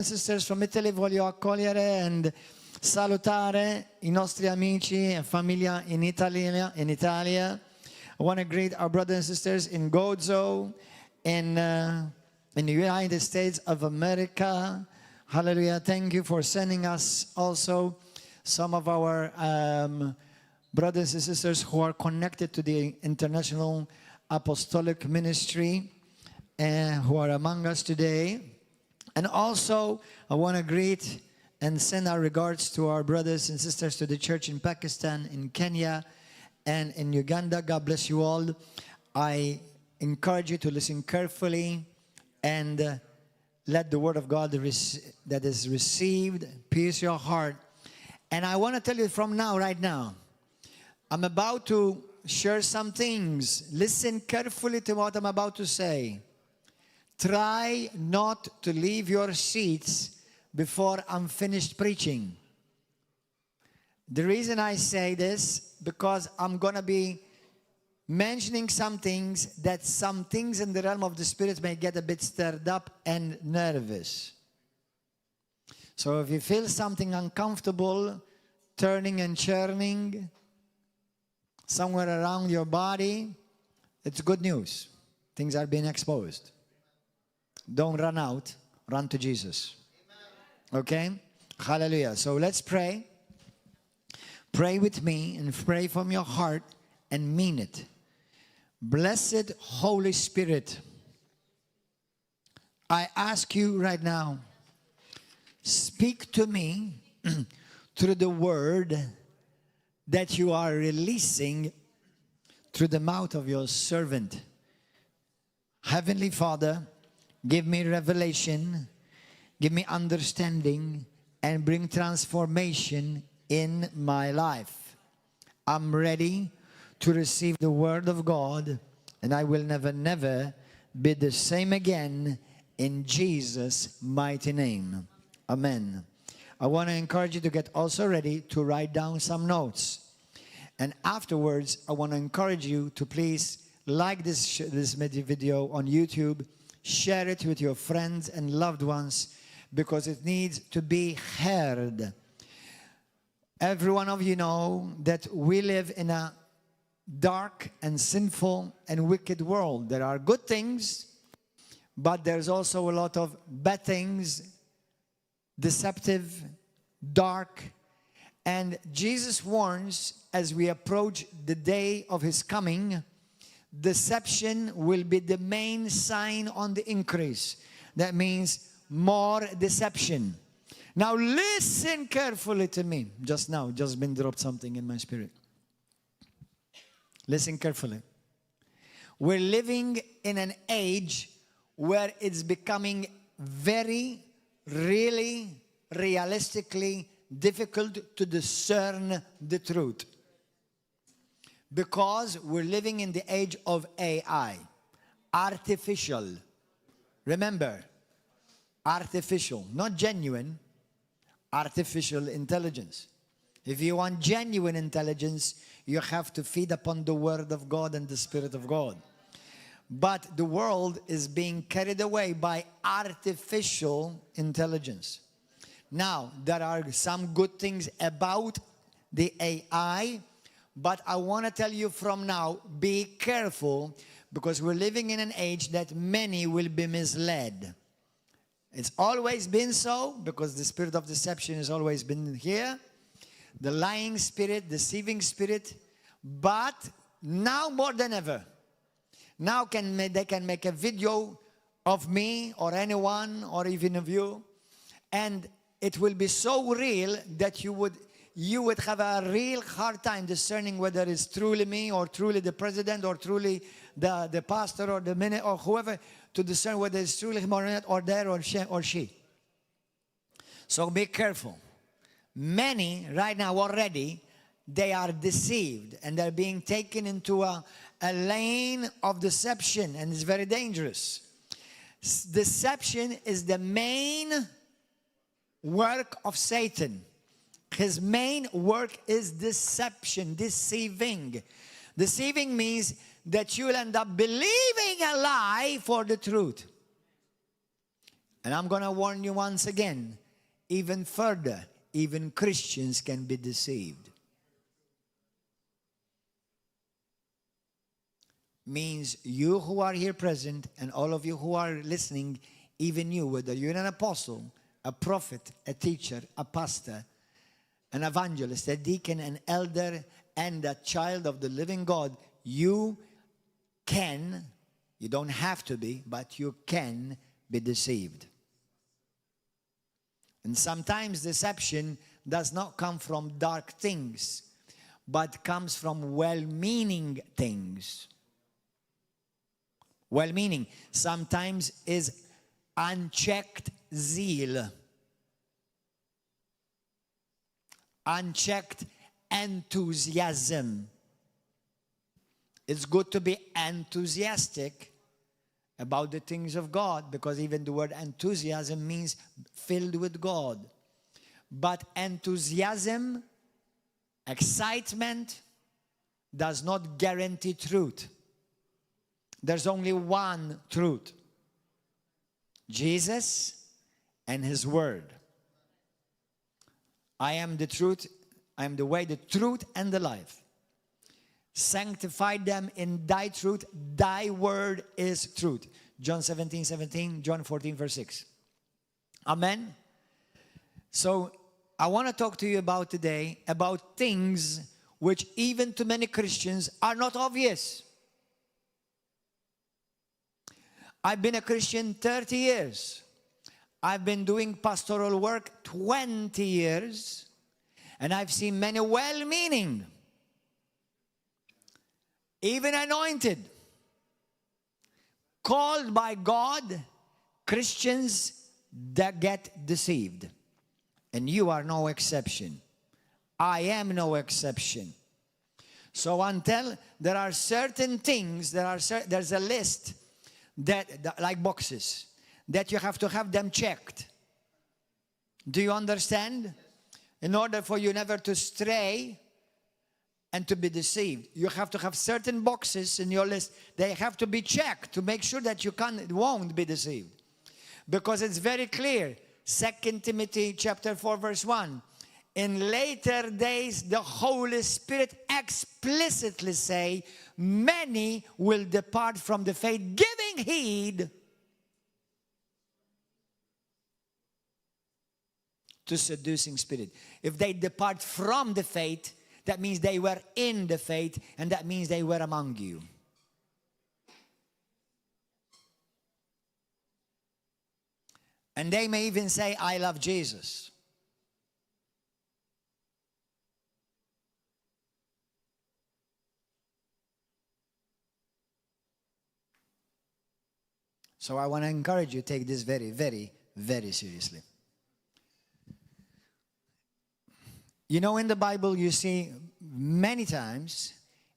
Sisters from Italy, voglio accogliere and salutare I nostri amici e famiglia in Italia. I want to greet our brothers and sisters in Gozo, in the United States of America. Hallelujah. Thank you for sending us also some of our brothers and sisters who are connected to the International Apostolic Ministry and who are among us today. And also, I want to greet and send our regards to our brothers and sisters to the church in Pakistan, in Kenya, and in Uganda. God bless you all. I encourage you to listen carefully and let the word of God that is received pierce your heart. And I want to tell you from now, right now, I'm about to share some things. Listen carefully to what I'm about to say. Try not to leave your seats before I'm finished preaching. The reason I say this, because I'm going to be mentioning some things in the realm of the spirit may get a bit stirred up and nervous. So if you feel something uncomfortable, turning and churning somewhere around your body, it's good news. Things are being exposed. Don't run out, run to Jesus. Okay? Hallelujah. So let's pray. Pray with me and pray from your heart and mean it. Blessed Holy Spirit, I ask you right now, speak to me through the word that you are releasing through the mouth of your servant. Heavenly Father, give me revelation, give me understanding, and bring transformation in my life. I'm ready to receive the word of God, and I will never be the same again in Jesus' mighty name. Amen. I want to encourage you to get also ready to write down some notes. And afterwards, I want to encourage you to please like this video on YouTube, share it with your friends and loved ones, because it needs to be heard. Every one of you know that we live in a dark and sinful and wicked world. There are good things, but there's also a lot of bad things, deceptive, dark. And Jesus warns, as we approach the day of his coming, deception will be the main sign on the increase. That means more deception. Now listen carefully to me. Just been dropped something in my spirit. Listen carefully. We're living in an age where it's becoming very, really, realistically difficult to discern the truth. Because we're living in the age of AI, artificial. Remember, artificial, not genuine, artificial intelligence. If you want genuine intelligence, you have to feed upon the Word of God and the Spirit of God. But the world is being carried away by artificial intelligence. Now, there are some good things about the AI, but I want to tell you from now, be careful, because we're living in an age that many will be misled. It's always been so, because the spirit of deception has always been here. The lying spirit, deceiving spirit. But now more than ever, now they can make a video of me or anyone or even of you, and it will be so real that you would have a real hard time discerning whether it's truly me or truly the president or truly the pastor or the minister or whoever, to discern whether it's truly him or not, or there or she. So be careful. Many right now already, they are deceived and they're being taken into a lane of deception, and it's very dangerous. Deception is the main work of Satan. His main work is deception, deceiving. Deceiving means that you'll end up believing a lie for the truth. And I'm going to warn you once again, even further, even Christians can be deceived. Means you who are here present and all of you who are listening, even you, whether you're an apostle, a prophet, a teacher, a pastor, an evangelist, a deacon, an elder, and a child of the living God, you don't have to be, but you can be deceived. And sometimes deception does not come from dark things, but comes from well-meaning things. Well-meaning sometimes is unchecked zeal, unchecked enthusiasm. It's good to be enthusiastic about the things of God, because even the word enthusiasm means filled with God. But enthusiasm, excitement, does not guarantee truth. There's only one truth: Jesus and His Word. I am the truth, I am the way, the truth, and the life. Sanctify them in thy truth, thy word is truth. John 17:17, John 14, verse 6. Amen? So, I want to talk to you about today, about things which even to many Christians are not obvious. I've been a Christian 30 years. I've been doing pastoral work 20 years. And I've seen many well-meaning, even anointed, called by God, Christians that get deceived. And you are no exception. I am no exception. So until there are certain things, there's a list that like boxes, that you have to have them checked. Do you understand? In order for you never to stray and to be deceived, you have to have certain boxes in your list. They have to be checked to make sure that you won't be deceived. Because it's very clear, 2 Timothy chapter 4 verse 1, in later days the Holy Spirit explicitly say, many will depart from the faith, giving heed to seducing spirit. If they depart from the faith, that means they were in the faith, and that means they were among you. And they may even say, I love Jesus. So I want to encourage you to take this very, very, very seriously. You know, in the Bible, you see many times,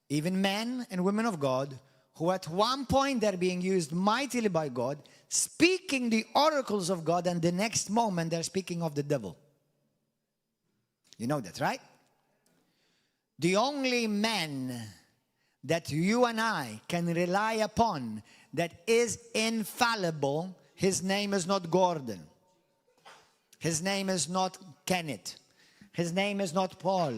even men and women of God, who at one point they're being used mightily by God, speaking the oracles of God, and the next moment they're speaking of the devil. You know that, right? The only man that you and I can rely upon that is infallible, his name is not Gordon. His name is not Kenneth. His name is not Paul.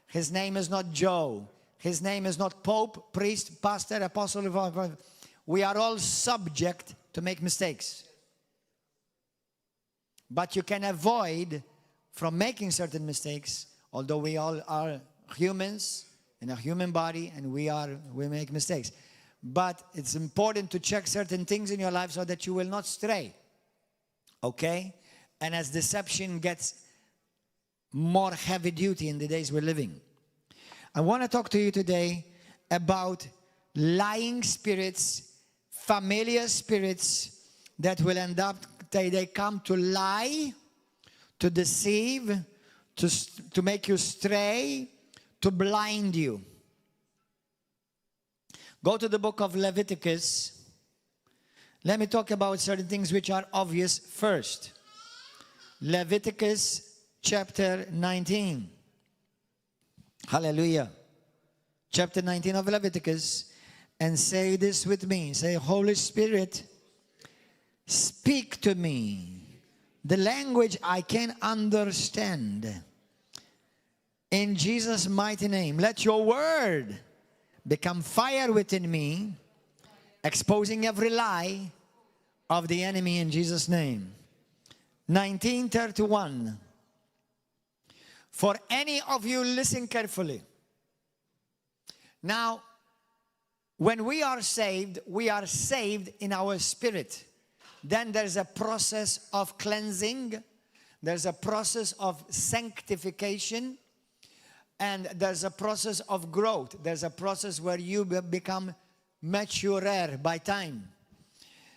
His name is not Joe. His name is not Pope, priest, pastor, apostle. We are all subject to make mistakes. But you can avoid from making certain mistakes, although we all are humans in a human body, and we make mistakes. But it's important to check certain things in your life so that you will not stray. Okay? And as deception gets more heavy duty in the days we're living, I want to talk to you today about lying spirits, familiar spirits that will end up, they come to lie, to deceive, to make you stray, to blind you. Go to the book of Leviticus. Let me talk about certain things which are obvious first. Leviticus chapter 19. Hallelujah. Chapter 19 of Leviticus. And say this with me. Say, Holy Spirit, Speak to me the language I can understand. In Jesus' mighty name, let your word become fire within me, exposing every lie of the enemy in Jesus' name. 1931. For any of you, listen carefully. Now, when we are saved in our spirit. Then there's a process of cleansing. There's a process of sanctification. And there's a process of growth. There's a process where you become maturer by time.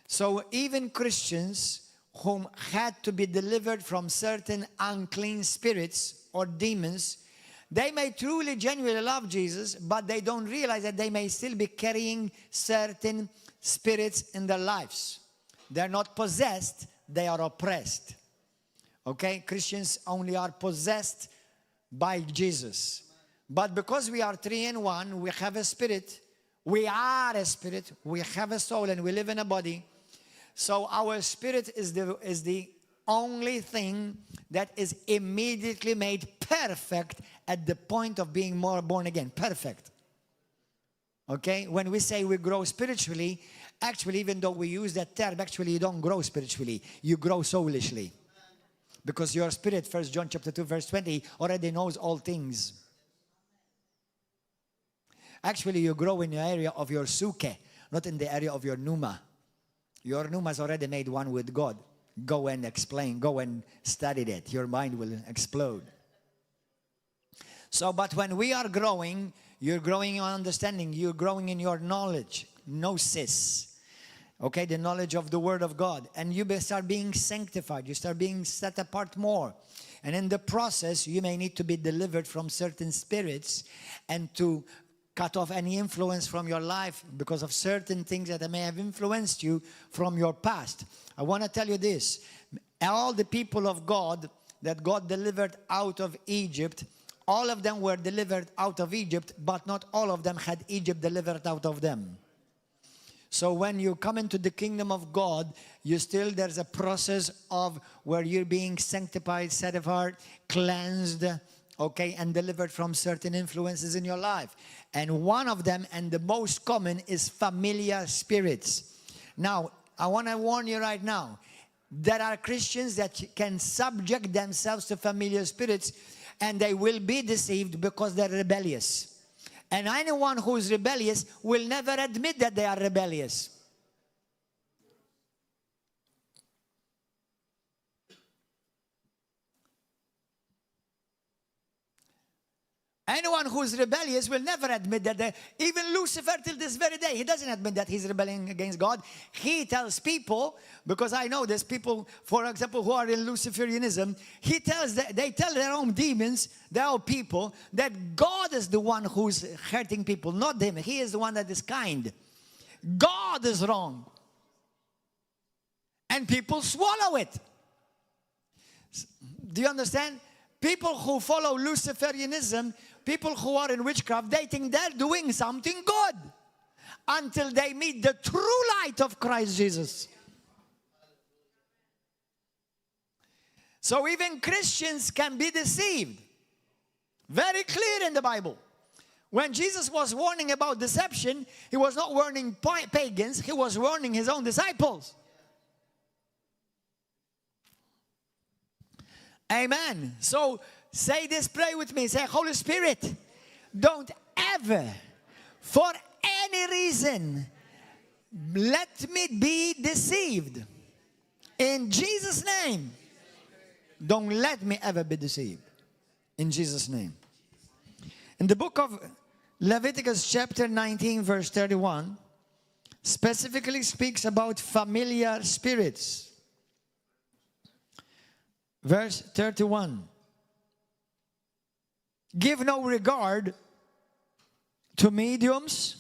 So even Christians whom had to be delivered from certain unclean spirits or demons, they may truly, genuinely love Jesus, but they don't realize that they may still be carrying certain spirits in their lives. They're not possessed, they are oppressed. Okay? Christians only are possessed by Jesus. But because we are three in one, we have a spirit, we are a spirit, we have a soul, and we live in a body. So our spirit is the only thing that is immediately made perfect at the point of being more born again. Perfect. Okay? When we say we grow spiritually, actually, even though we use that term, actually you don't grow spiritually. You grow soulishly. Because your spirit, 1 John chapter 2, verse 20, already knows all things. Actually, you grow in the area of your suke, not in the area of your pneuma. Your pneuma is already made one with God. Go and explain. Go and study that. Your mind will explode. So, but when we are growing, you're growing in understanding. You're growing in your knowledge. Gnosis. Okay, the knowledge of the Word of God. And you start being sanctified. You start being set apart more. And in the process, you may need to be delivered from certain spirits and to cut off any influence from your life because of certain things that may have influenced you from your past. I want to tell you this. All the people of God that God delivered out of Egypt, all of them were delivered out of Egypt, but not all of them had Egypt delivered out of them. So when you come into the kingdom of God, there's a process of where you're being sanctified, set apart, cleansed, okay, and delivered from certain influences in your life. And one of them, and the most common, is familiar spirits. Now, I want to warn you right now, there are Christians that can subject themselves to familiar spirits, and they will be deceived because they're rebellious. And anyone who is rebellious will never admit that they are rebellious. Anyone who is rebellious will never admit that. Even Lucifer till this very day, he doesn't admit that he's rebelling against God. He tells people, because I know there's people, for example, who are in Luciferianism, they tell their own demons, their own people, that God is the one who's hurting people, not them. He is the one that is kind. God is wrong. And people swallow it. Do you understand? People who follow Luciferianism, people who are in witchcraft, they think they're doing something good until they meet the true light of Christ Jesus. So even Christians can be deceived. Very clear in the Bible. When Jesus was warning about deception, he was not warning pagans, he was warning his own disciples. Amen. So say this, pray with me. Say, Holy Spirit, don't ever, for any reason, let me be deceived. In Jesus' name, don't let me ever be deceived. In Jesus' name. In the book of Leviticus chapter 19, verse 31, specifically speaks about familiar spirits. Verse 31. Give no regard to mediums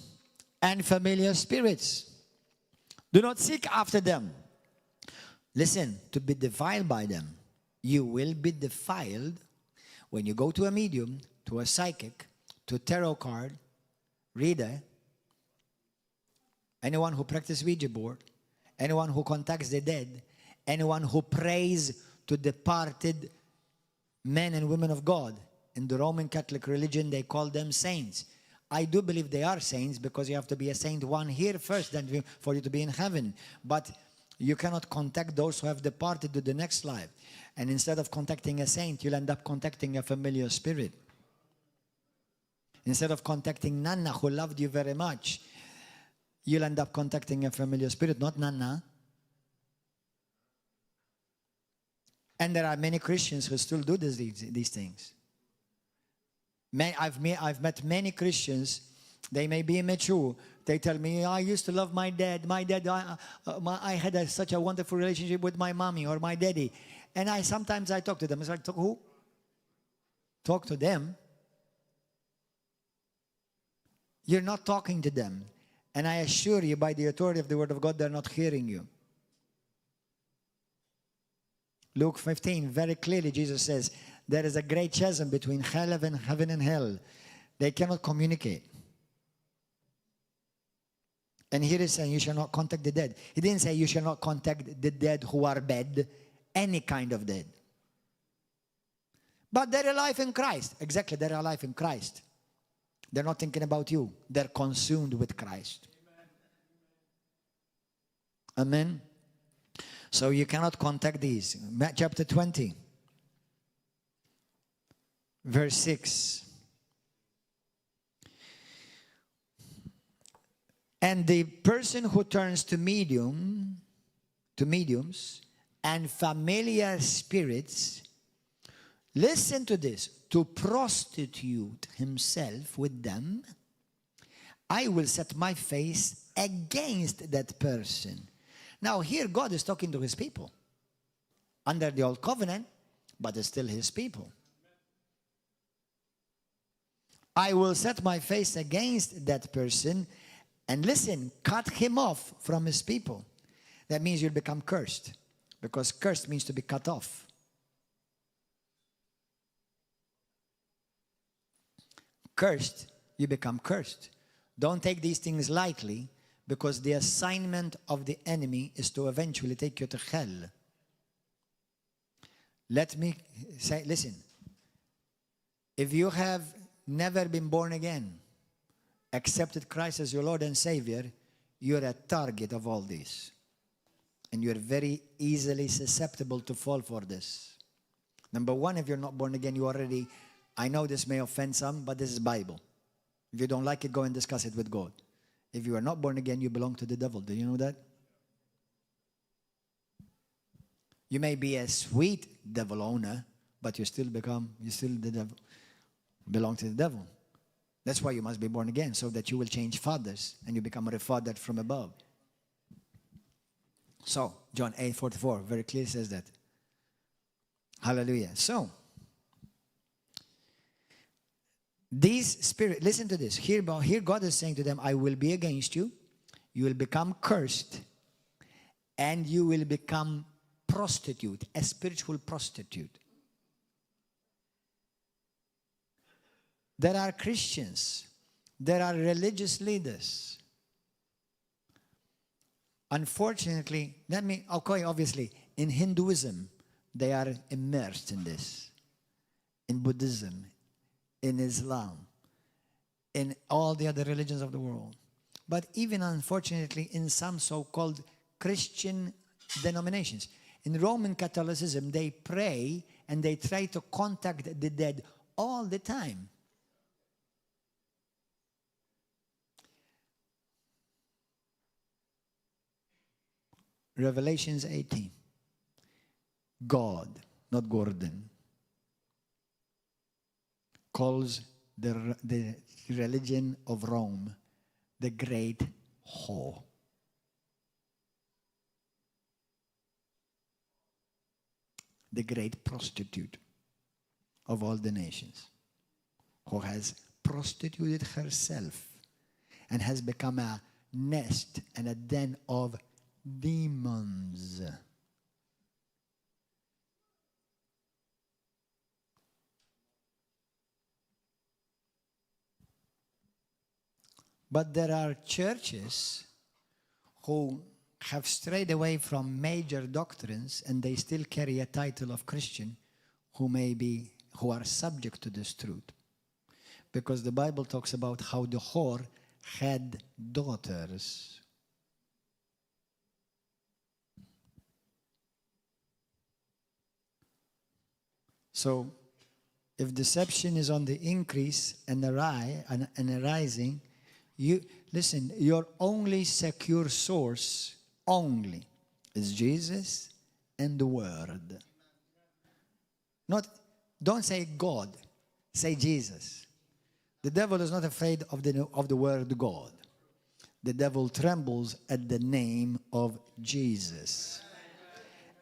and familiar spirits. Do not seek after them. Listen, to be defiled by them. You will be defiled when you go to a medium, to a psychic, to a tarot card reader, anyone who practices Ouija board, anyone who contacts the dead, anyone who prays to departed men and women of God. In the Roman Catholic religion, they call them saints. I do believe they are saints because you have to be a saint one here first then for you to be in heaven. But you cannot contact those who have departed to the next life. And instead of contacting a saint, you'll end up contacting a familiar spirit. Instead of contacting Nana, who loved you very much, you'll end up contacting a familiar spirit, not Nana. And there are many Christians who still do these things. I've met many Christians, they may be immature. They tell me, I used to love my dad. I had such a wonderful relationship with my mommy or my daddy. And sometimes I talk to them. It's like, who? Talk to them. You're not talking to them. And I assure you, by the authority of the Word of God, they're not hearing you. Luke 15, very clearly, Jesus says, there is a great chasm between heaven and hell. They cannot communicate. And here is saying, you shall not contact the dead. He didn't say you shall not contact the dead who are dead, any kind of dead. But they're alive in Christ. Exactly, they're alive in Christ. They're not thinking about you. They're consumed with Christ. Amen. So you cannot contact these. Chapter 20, verse 6. And the person who turns to mediums and familiar spirits, listen to this, to prostitute himself with them, I will set my face against that person. Now here God is talking to his people. Under the old covenant, but it's still his people. I will set my face against that person and listen, cut him off from his people. That means you'll become cursed. Because cursed means to be cut off. Cursed, you become cursed. Don't take these things lightly, because the assignment of the enemy is to eventually take you to hell. Let me say, listen, if you have never been born again, accepted Christ as your Lord and Savior, you're a target of all this. And you're very easily susceptible to fall for this. Number one, if you're not born again, you already, I know this may offend some, but this is Bible. If you don't like it, go and discuss it with God. If you are not born again, you belong to the devil. Do you know that? You may be a sweet devil owner, but you still the devil, belong to the devil. That's why you must be born again, so that you will change fathers and you become refathered from above. So, John 8:44 very clearly says that. Hallelujah. So, these spirit, listen to this. Here God is saying to them, I will be against you. You will become cursed. And you will become prostitute, a spiritual prostitute. There are Christians. There are religious leaders. Unfortunately, obviously, in Hinduism, they are immersed in this. In Buddhism, in Islam, in all the other religions of the world. But even, unfortunately, in some so-called Christian denominations. In Roman Catholicism, they pray and they try to contact the dead all the time. Revelations 18. God, not Gordon, calls the religion of Rome the great whore. The great prostitute of all the nations, who has prostituted herself and has become a nest and a den of demons. But there are churches who have strayed away from major doctrines and they still carry a title of Christian who are subject to this truth. Because the Bible talks about how the whore had daughters. So, if deception is on the increase and arising, listen, your only secure source only is Jesus and the Word. Don't say God, say Jesus. The devil is not afraid of the word God. The devil trembles at the name of Jesus.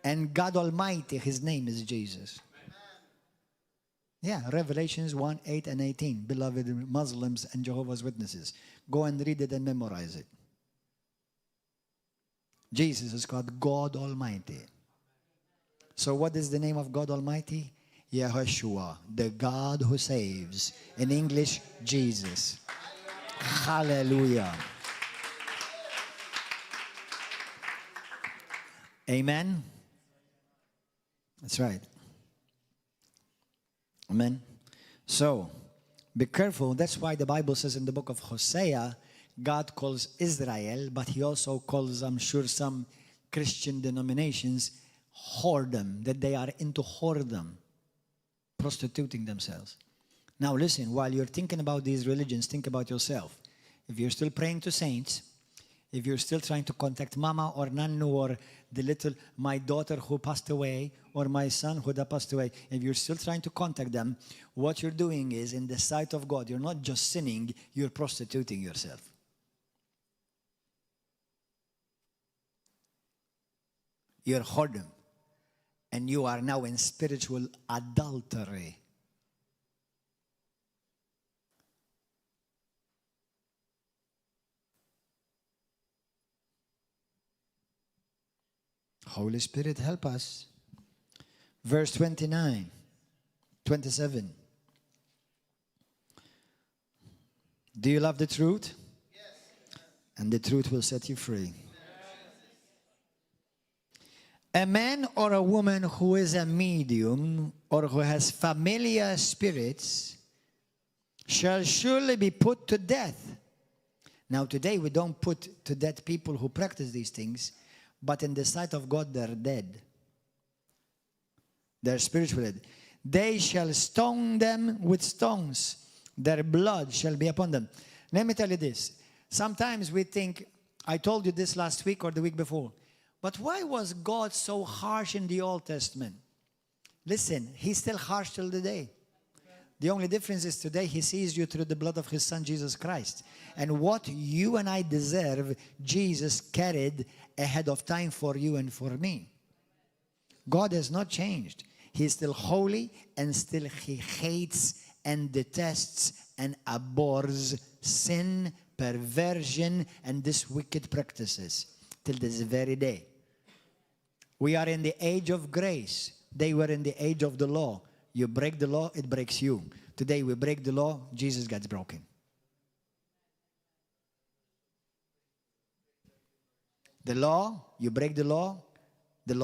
And God Almighty, His name is Jesus. Yeah, Revelations 1, 8 and 18. Beloved Muslims and Jehovah's Witnesses, go and read it and memorize it. Jesus is called God Almighty. So what is the name of God Almighty? Yahushua, the God who saves. In English, Jesus. Hallelujah. Amen? That's right. Amen? So, be careful. That's why the Bible says in the book of Hosea, God calls Israel, but He also calls, I'm sure, some Christian denominations, whoredom, that they are into whoredom, prostituting themselves. Now listen, while you're thinking about these religions, think about yourself. If you're still praying to saints, if you're still trying to contact mama or nannu or my daughter who passed away or my son who passed away, if you're still trying to contact them, what you're doing is, in the sight of God, you're not just sinning, you're prostituting yourself. You're whoredom. And you are now in spiritual adultery. Holy Spirit, help us. Verse 27. Do you love the truth? Yes. And the truth will set you free. A man or a woman who is a medium or who has familiar spirits shall surely be put to death. Now today we don't put to death people who practice these things, but in the sight of God they're dead. They're spiritually dead. They shall stone them with stones. Their blood shall be upon them. Let me tell you this. Sometimes we think, I told you this last week or the week before, but why was God so harsh in the Old Testament? Listen, He's still harsh till today. The only difference is today He sees you through the blood of His Son, Jesus Christ. And what you and I deserve, Jesus carried ahead of time for you and for me. God has not changed. He's still holy, and still He hates and detests and abhors sin, perversion, and these wicked practices till this very day. We are in the age of grace. They were in the age of the law. You break the law, it breaks you. Today we break the law, Jesus gets broken. The law, you break the law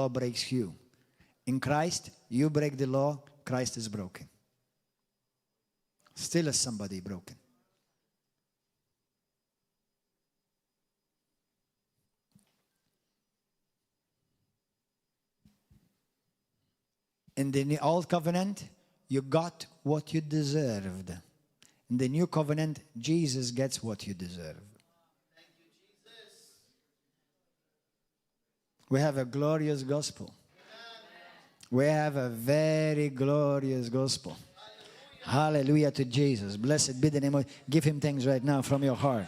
breaks you. In Christ, you break the law, Christ is broken. Still is somebody broken. In the Old Covenant, you got what you deserved. In the New Covenant, Jesus gets what you deserve. Thank you, Jesus. We have a glorious gospel. We have a very glorious gospel. Hallelujah to Jesus. Blessed be the name of... Give Him thanks right now from your heart.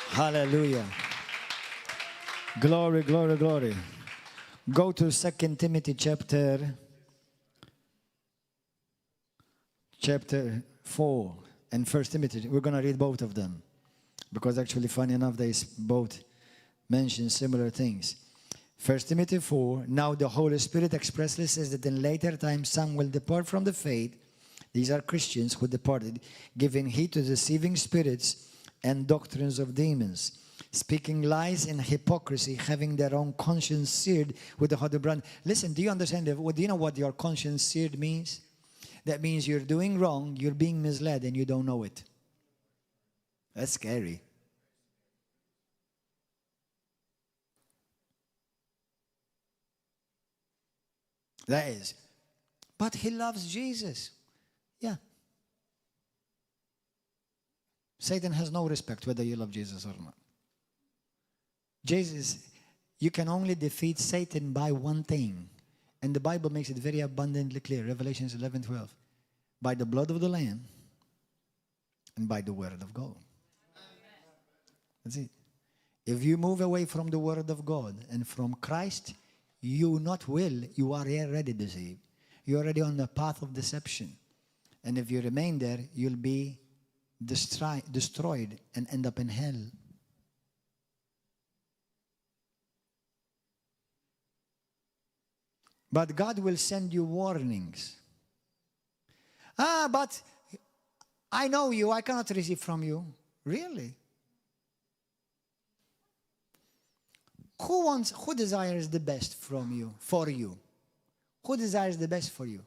Hallelujah. Glory, glory, glory. Go to 2 Timothy chapter 4 and 1 Timothy. We're going to read both of them because actually, funny enough, they both mention similar things. 1 Timothy 4, now the Holy Spirit expressly says that in later times some will depart from the faith. These are Christians who departed, giving heed to deceiving spirits and doctrines of demons, speaking lies and hypocrisy, having their own conscience seared with the hot brand. Listen, do you understand? Do you know what your conscience seared means? That means you're doing wrong, you're being misled, and you don't know it. That's scary. That is. But he loves Jesus. Yeah. Satan has no respect whether you love Jesus or not. Jesus, you can only defeat Satan by one thing. And the Bible makes it very abundantly clear. Revelation 11:12. By the blood of the Lamb and by the word of God. That's it. If you move away from the word of God and from Christ, you are already deceived. You're already on the path of deception. And if you remain there, you'll be destroyed and end up in hell. But God will send you warnings. But I know you, I cannot receive from you. Really? Who desires the best from you, for you? Who desires the best for you?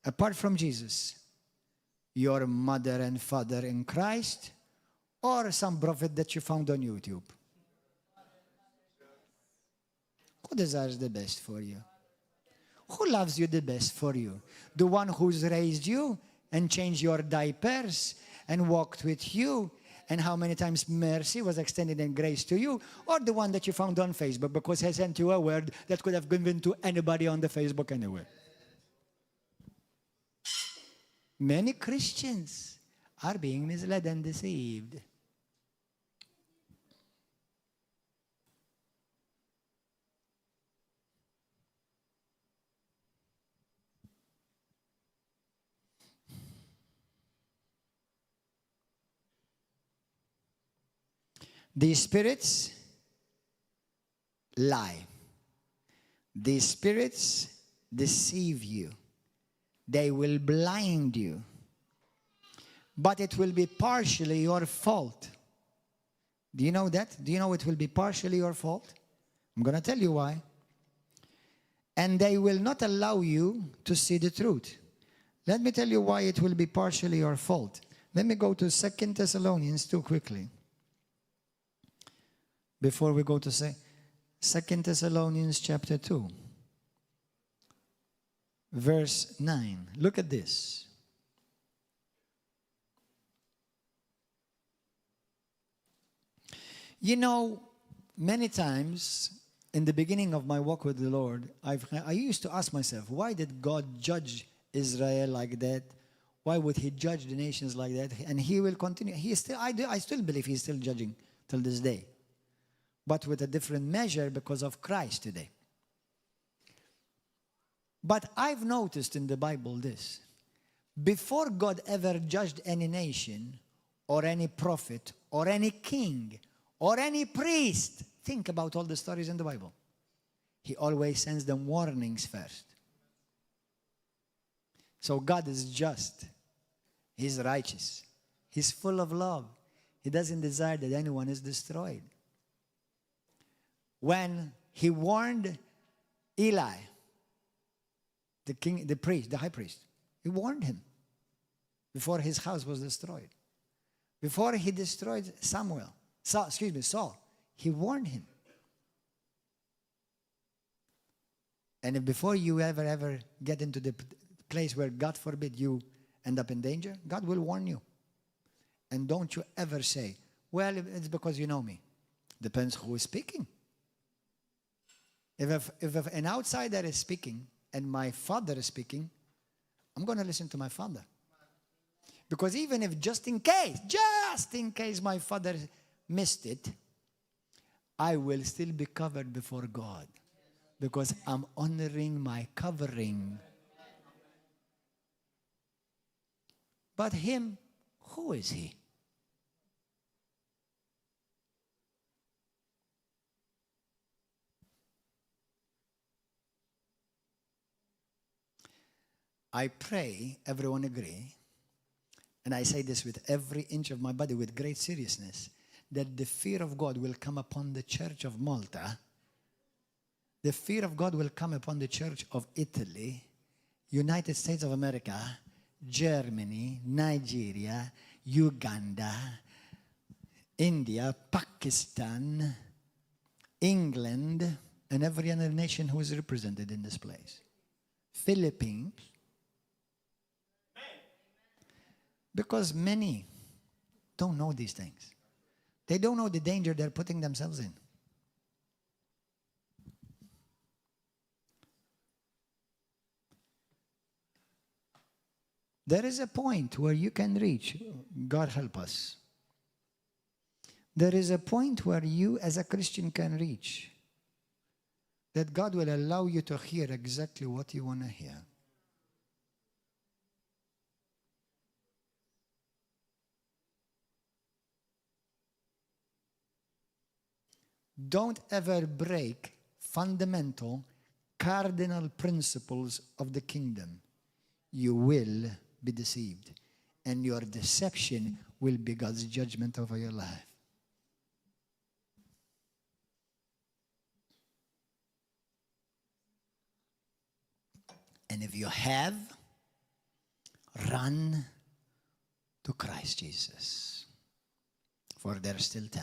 Apart from Jesus, your mother and father in Christ, or some prophet that you found on YouTube? Who desires the best for you? Who loves you the best for you? The one who's raised you and changed your diapers and walked with you, and how many times mercy was extended in grace to you, or the one that you found on Facebook because he sent you a word that could have given to anybody on the Facebook anyway? Many Christians are being misled and deceived. These spirits lie. These spirits deceive you. They will blind you. But it will be partially your fault. Do you know that? Do you know it will be partially your fault? I'm going to tell you why. And they will not allow you to see the truth. Let me tell you why it will be partially your fault. Let me go to 2 Thessalonians 2 quickly. Before we go to 2 Thessalonians chapter 2, verse 9. Look at this. You know, many times in the beginning of my walk with the Lord, I used to ask myself, why did God judge Israel like that? Why would he judge the nations like that? And he will continue. I still believe he's still judging till this day, but with a different measure because of Christ today. But I've noticed in the Bible this. Before God ever judged any nation or any prophet or any king or any priest, think about all the stories in the Bible. He always sends them warnings first. So God is just. He's righteous. He's full of love. He doesn't desire that anyone is destroyed. When he warned Eli, the king, the priest, the high priest, he warned him before his house was destroyed. Before he destroyed Saul, he warned him. And if before you ever get into the place where, God forbid, you end up in danger, God will warn you. And don't you ever say, well, it's because you know me. Depends who is speaking. If an outsider is speaking and my father is speaking, I'm going to listen to my father. Because even if just in case my father missed it, I will still be covered before God. Because I'm honoring my covering. But him, who is he? I pray everyone agree, and I say this with every inch of my body with great seriousness, that the fear of God will come upon the Church of Malta, the fear of God will come upon the Church of Italy, United States of America, Germany, Nigeria, Uganda, India, Pakistan, England, and every other nation who is represented in this place. Philippines. Because many don't know these things. They don't know the danger they're putting themselves in. There is a point where you can reach. God help us. There is a point where you as a Christian can reach, that God will allow you to hear exactly what you want to hear. Don't ever break fundamental, cardinal principles of the kingdom. You will be deceived, and your deception will be God's judgment over your life. And if you have, run to Christ Jesus, for there's still time.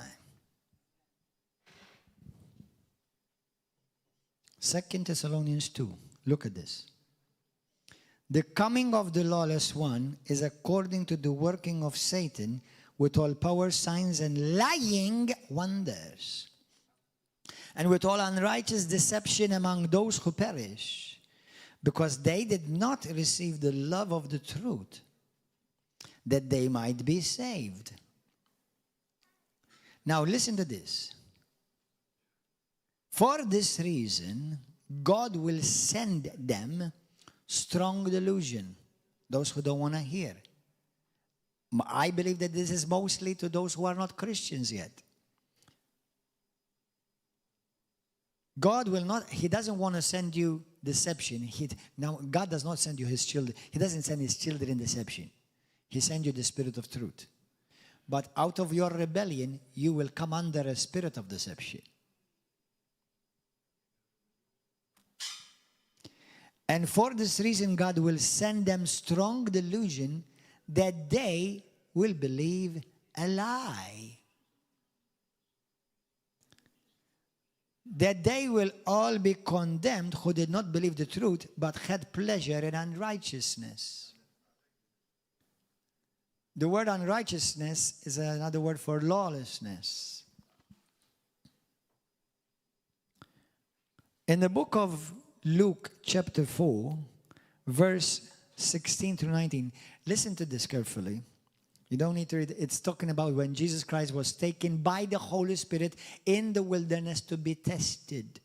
2 Thessalonians 2, look at this. The coming of the lawless one is according to the working of Satan with all power, signs, and lying wonders, and with all unrighteous deception among those who perish, because they did not receive the love of the truth, that they might be saved. Now listen to this. For this reason, God will send them strong delusion, those who don't want to hear. I believe that this is mostly to those who are not Christians yet. God will not, He doesn't want to send you deception. Now, God does not send you His children. He doesn't send His children in deception. He sends you the spirit of truth. But out of your rebellion, you will come under a spirit of deception. And for this reason, God will send them strong delusion that they will believe a lie. That they will all be condemned who did not believe the truth, but had pleasure in unrighteousness. The word unrighteousness is another word for lawlessness. In the book of Luke chapter 4, verse 16 through 19. Listen to this carefully. You don't need to read it. It's talking about when Jesus Christ was taken by the Holy Spirit in the wilderness to be tested.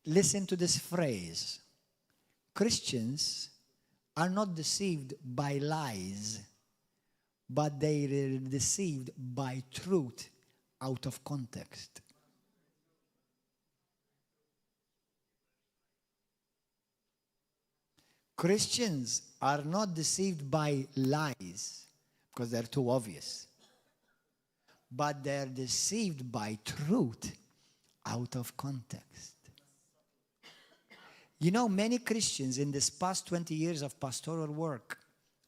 Listen to this phrase. Christians are not deceived by lies, but they are deceived by truth out of context. Christians are not deceived by lies because they're too obvious, but they're deceived by truth out of context. You know, many Christians in this past 20 years of pastoral work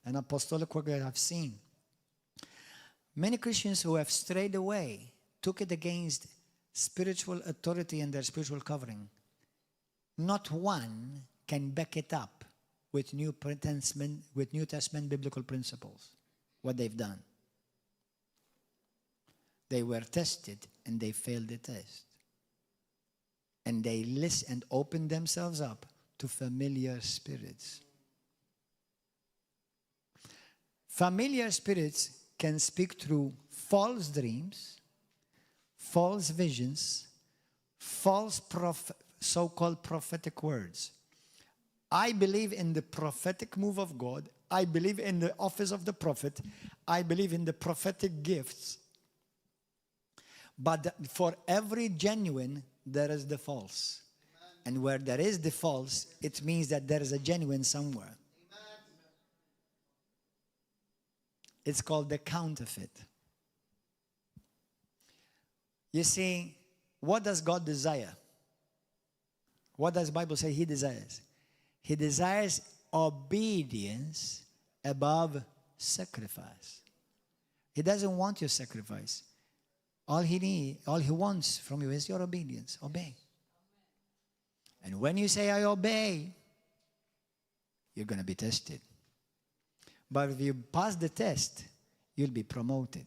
and apostolic work that I've seen, many Christians who have strayed away took it against spiritual authority and their spiritual covering. Not one can back it up with New Testament biblical principles, what they've done. They were tested and they failed the test. And they listened and opened themselves up to familiar spirits. Familiar spirits can speak through false dreams, false visions, false so-called prophetic words. I believe in the prophetic move of God. I believe in the office of the prophet. I believe in the prophetic gifts. But for every genuine, there is the false. And where there is the false, it means that there is a genuine somewhere. It's called the counterfeit. You see, what does God desire? What does the Bible say He desires? He desires obedience above sacrifice. He doesn't want your sacrifice. All He wants from you is your obedience. Obey. And when you say, I obey, you're going to be tested. But if you pass the test, you'll be promoted.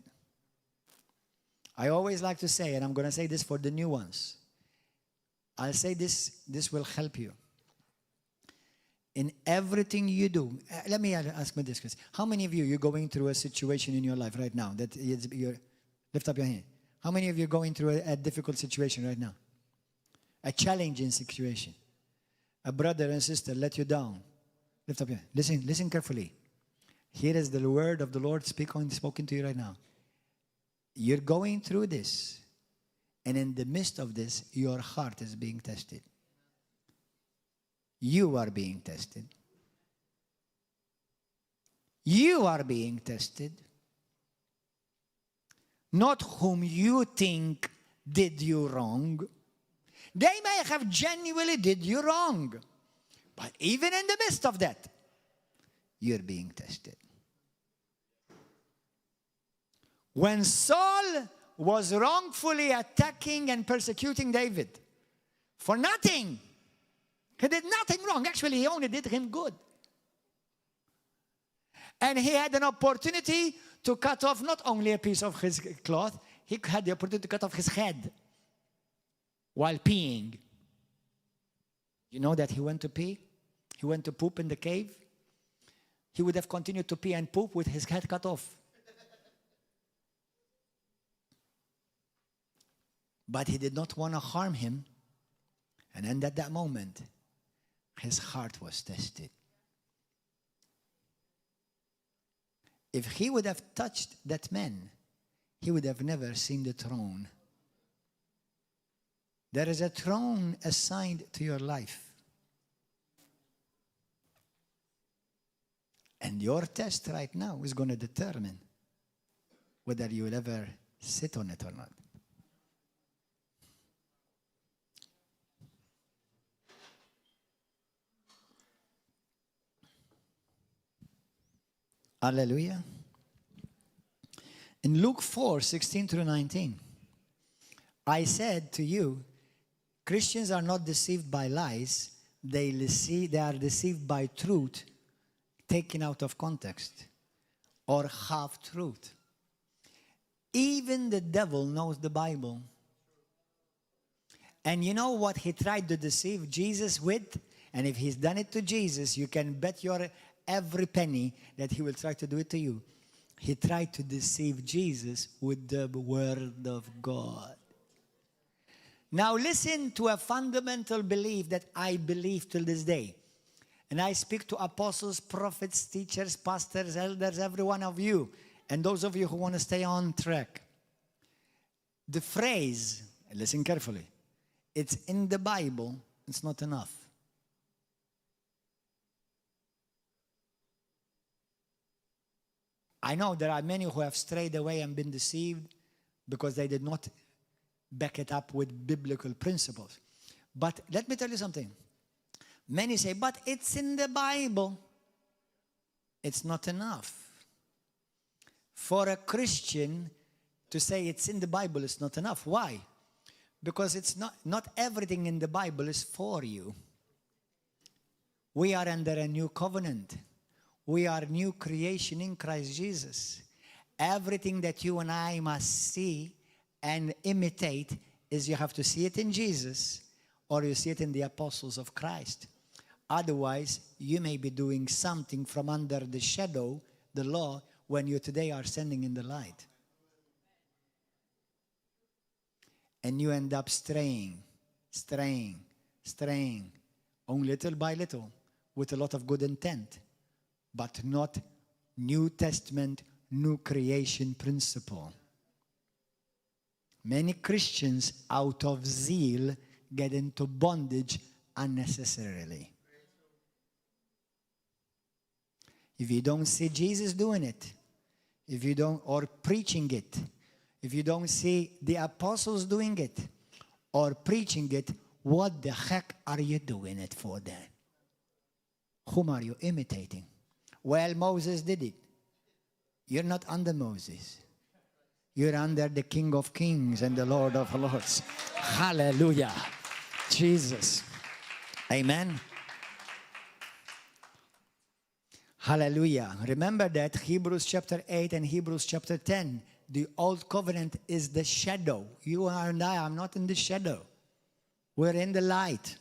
I always like to say, and I'm going to say this for the new ones. I'll say this will help you. In everything you do, let me ask me this question. How many of you, you're going through a situation in your life right now that you're, lift up your hand. How many of you are going through a difficult situation right now? A challenging situation. A brother and sister let you down. Lift up your hand. Listen carefully. Here is the word of the Lord spoken to you right now. You're going through this. And in the midst of this, your heart is being tested. You are being tested. You are being tested. Not whom you think did you wrong. They may have genuinely did you wrong. But even in the midst of that, you're being tested. When Saul was wrongfully attacking and persecuting David for nothing, he did nothing wrong. Actually, he only did him good. And he had an opportunity to cut off not only a piece of his cloth, he had the opportunity to cut off his head while peeing. You know that he went to pee? He went to poop in the cave. He would have continued to pee and poop with his head cut off. But he did not want to harm him. And then at that moment, his heart was tested. If he would have touched that man, he would have never seen the throne. There is a throne assigned to your life. And your test right now is going to determine whether you will ever sit on it or not. Hallelujah. In Luke 4:16-19, I said to you, Christians are not deceived by lies. They are deceived by truth taken out of context or half-truth. Even the devil knows the Bible. And you know what he tried to deceive Jesus with? And if he's done it to Jesus, you can bet your every penny that he will try to do it to you. He tried to deceive Jesus with the Word of God. Now listen to a fundamental belief that I believe till this day. And I speak to apostles, prophets, teachers, pastors, elders, every one of you. And those of you who want to stay on track. The phrase, listen carefully, it's in the Bible, it's not enough. I know there are many who have strayed away and been deceived because they did not back it up with biblical principles. But let me tell you something. Many say, but it's in the Bible. It's not enough. For a Christian to say it's in the Bible is not enough. Why? Because it's not everything in the Bible is for you. We are under a new covenant. We are new creation in Christ Jesus. Everything that you and I must see and imitate is you have to see it in Jesus or you see it in the apostles of Christ. Otherwise, you may be doing something from under the shadow, the law, when you today are standing in the light. And you end up straying, on little by little, with a lot of good intent, but not New Testament, new creation principle. Many Christians, out of zeal, get into bondage unnecessarily. If you don't see Jesus doing it, if you don't, or preaching it, if you don't see the apostles doing it or preaching it, what the heck are you doing it for then? Whom are you imitating? Well, Moses did it. You're not under Moses. You're under the King of Kings and the Lord of Lords. Hallelujah. Jesus. Amen. Hallelujah. Remember that Hebrews chapter 8 and Hebrews chapter 10, the old covenant is the shadow. You and I are not in the shadow. We're in the light.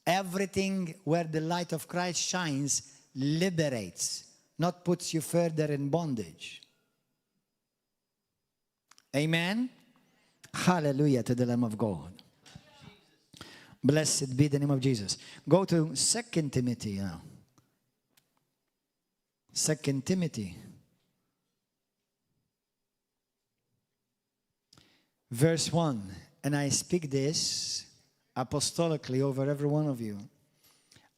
Everything where the light of Christ shines liberates, not puts you further in bondage. Amen. Hallelujah to the Lamb of God. Blessed be the name of Jesus. Go to 2 Timothy now. 2 Timothy. Verse 1. And I speak this apostolically over every one of you.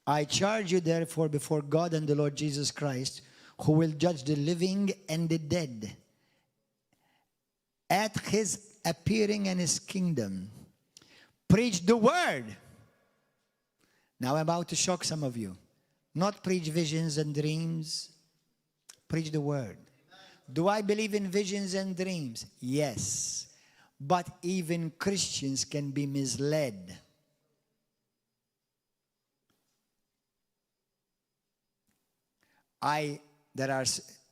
I charge you therefore before God and the Lord Jesus Christ, who will judge the living and the dead at his appearing in his kingdom. Preach the word. Now I'm about to shock some of you. Not preach visions and dreams. Preach the word. Do I believe in visions and dreams? Yes. But even Christians can be misled. There are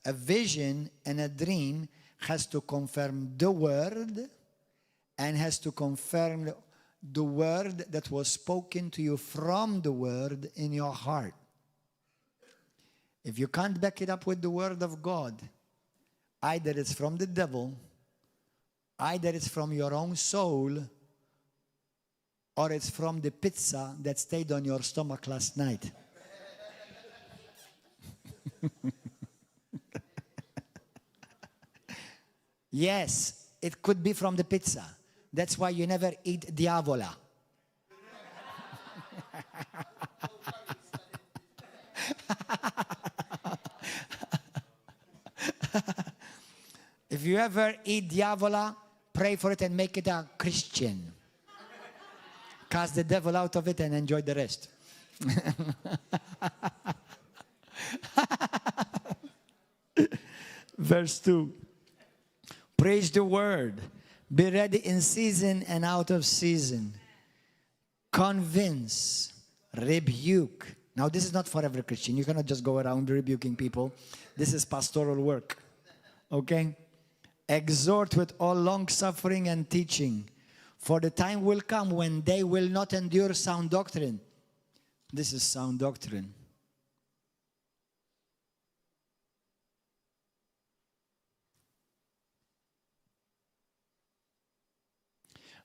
a vision and a dream has to confirm the word and has to confirm the word that was spoken to you from the word in your heart. If you can't back it up with the word of God, either it's from the devil, either it's from your own soul, or it's from the pizza that stayed on your stomach last night. Yes, it could be from the pizza. That's why you never eat diavola. If you ever eat diavola, pray for it and make it a Christian. Cast the devil out of it and enjoy the rest. Verse 2. Preach the word. Be ready in season and out of season. Convince. Rebuke. Now this is not for every Christian. You cannot just go around rebuking people. This is pastoral work. Okay? Exhort with all long suffering and teaching. For the time will come when they will not endure sound doctrine. This is sound doctrine.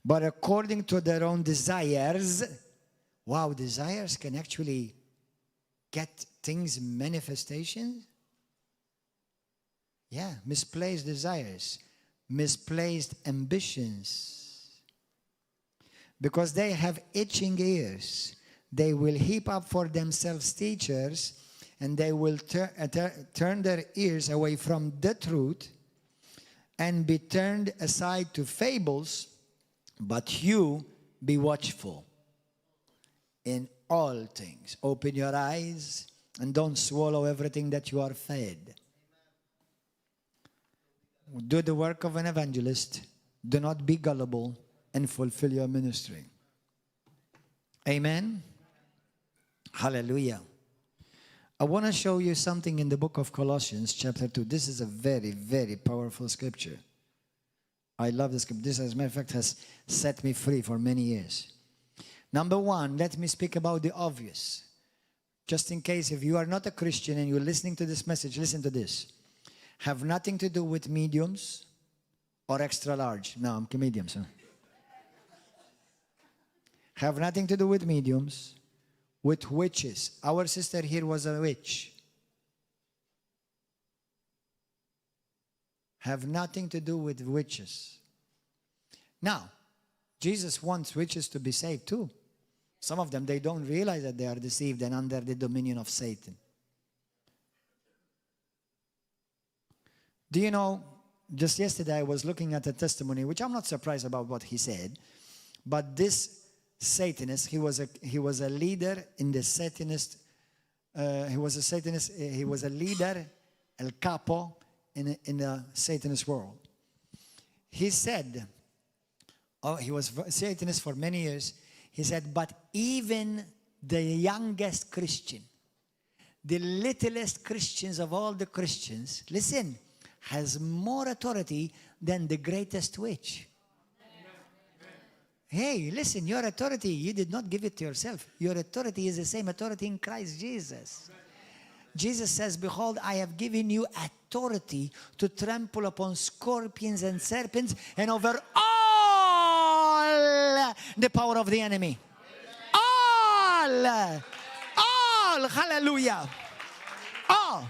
But according to their own desires, wow, desires can actually get things manifestations? Yeah, misplaced desires, misplaced ambitions. Because they have itching ears, they will heap up for themselves teachers, and they will turn their ears away from the truth and be turned aside to fables. But you be watchful in all things. Open your eyes and don't swallow everything that you are fed. Do the work of an evangelist. Do not be gullible and fulfill your ministry. Amen. Hallelujah. I want to show you something in the book of Colossians chapter 2. This is a very, very powerful scripture. I love this scripture. This, as a matter of fact, has set me free for many years. Number one, let me speak about the obvious. Just in case if you are not a Christian and you're listening to this message, listen to this. Have nothing to do with mediums or extra large. No, I'm mediums. Huh? Have nothing to do with mediums, with witches. Our sister here was a witch. Have nothing to do with witches. Now, Jesus wants witches to be saved too. Some of them, they don't realize that they are deceived and under the dominion of Satan. Do you know, just yesterday I was looking at a testimony, which I'm not surprised about what he said, but this Satanist, he was a leader in the Satanist, he was a leader, el capo, in the Satanist world. He said, he was a Satanist for many years, he said, but even the youngest Christian, the littlest Christians of all the Christians, listen, has more authority than the greatest witch. Hey, listen, your authority, you did not give it to yourself. Your authority is the same authority in Christ Jesus. Jesus says, behold, I have given you authority to trample upon scorpions and serpents and over all the power of the enemy. All, hallelujah. All.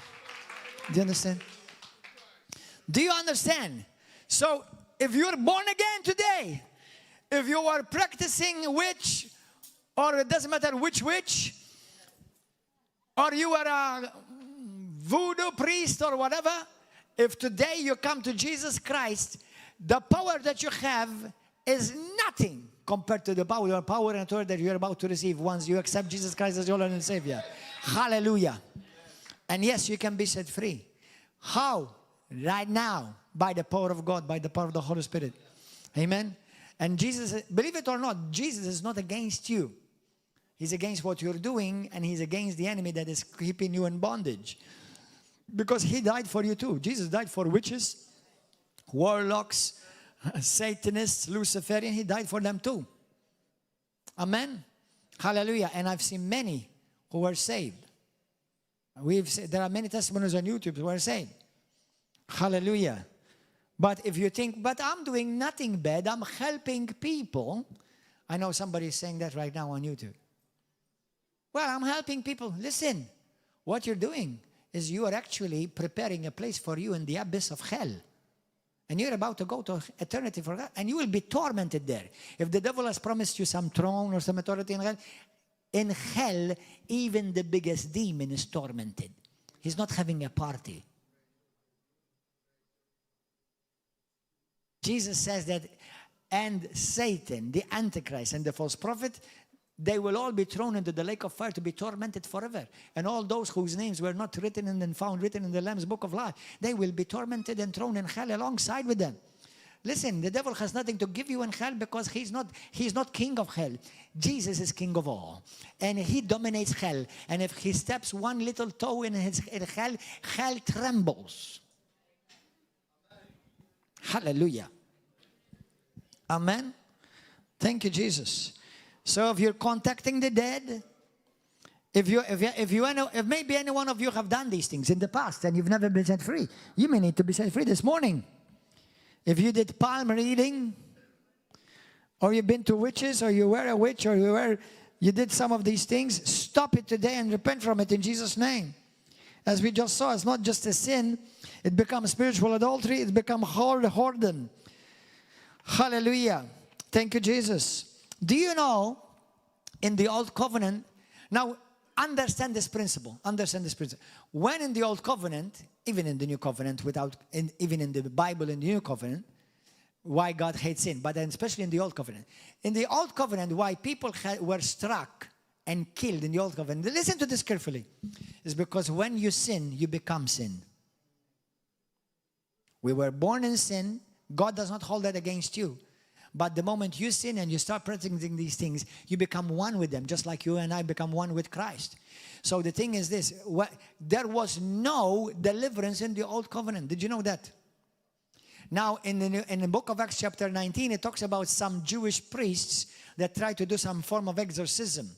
Do you understand? Do you understand? So, if you're born again today, if you are practicing witch, or it doesn't matter which witch, or you are a voodoo priest or whatever, if today you come to Jesus Christ, the power that you have is nothing compared to the power and authority that you're about to receive once you accept Jesus Christ as your Lord and Savior. Hallelujah. And yes, you can be set free. How? Right now, by the power of God, by the power of the Holy Spirit. Amen. And Jesus, believe it or not, Jesus is not against you. He's against what you're doing, and he's against the enemy that is keeping you in bondage. Because he died for you too. Jesus died for witches, warlocks, Satanists, Luciferian. He died for them too. Amen. Hallelujah. And I've seen many who were saved. There are many testimonies on YouTube who are saved. Hallelujah. But if you think, but I'm doing nothing bad, I'm helping people. I know somebody is saying that right now on YouTube. Well, I'm helping people. Listen, what you're doing is you are actually preparing a place for you in the abyss of hell. And you're about to go to eternity for that. And you will be tormented there. If the devil has promised you some throne or some authority in hell, even the biggest demon is tormented. He's not having a party. Jesus says that, and Satan, the Antichrist, and the false prophet, they will all be thrown into the lake of fire to be tormented forever. And all those whose names were not written and found written in the Lamb's book of life, they will be tormented and thrown in hell alongside with them. Listen, the devil has nothing to give you in hell because he's not king of hell. Jesus is king of all. And he dominates hell. And if he steps one little toe in hell, hell trembles. Hallelujah. Amen. Thank you, Jesus. So if you're contacting the dead, if maybe any one of you have done these things in the past and you've never been set free, you may need to be set free this morning. If you did palm reading, or you've been to witches, or you were a witch, or you did some of these things, stop it today and repent from it in Jesus' name. As we just saw, it's not just a sin, it becomes spiritual adultery, it becomes whoredom. Hallelujah. Thank you, Jesus. Do you know, in the Old Covenant, now understand this principle. When in the Old Covenant, even in the New Covenant, even in the Bible in the New Covenant, why God hates sin, but then especially in the Old Covenant. In the Old Covenant, why people were struck and killed in the Old Covenant, listen to this carefully, is because when you sin, you become sin. We were born in sin. God does not hold that against you. But the moment you sin and you start practicing these things, you become one with them, just like you and I become one with Christ. So the thing is this, there was no deliverance in the Old Covenant. Did you know that? Now, in the book of Acts chapter 19, it talks about some Jewish priests that tried to do some form of exorcism.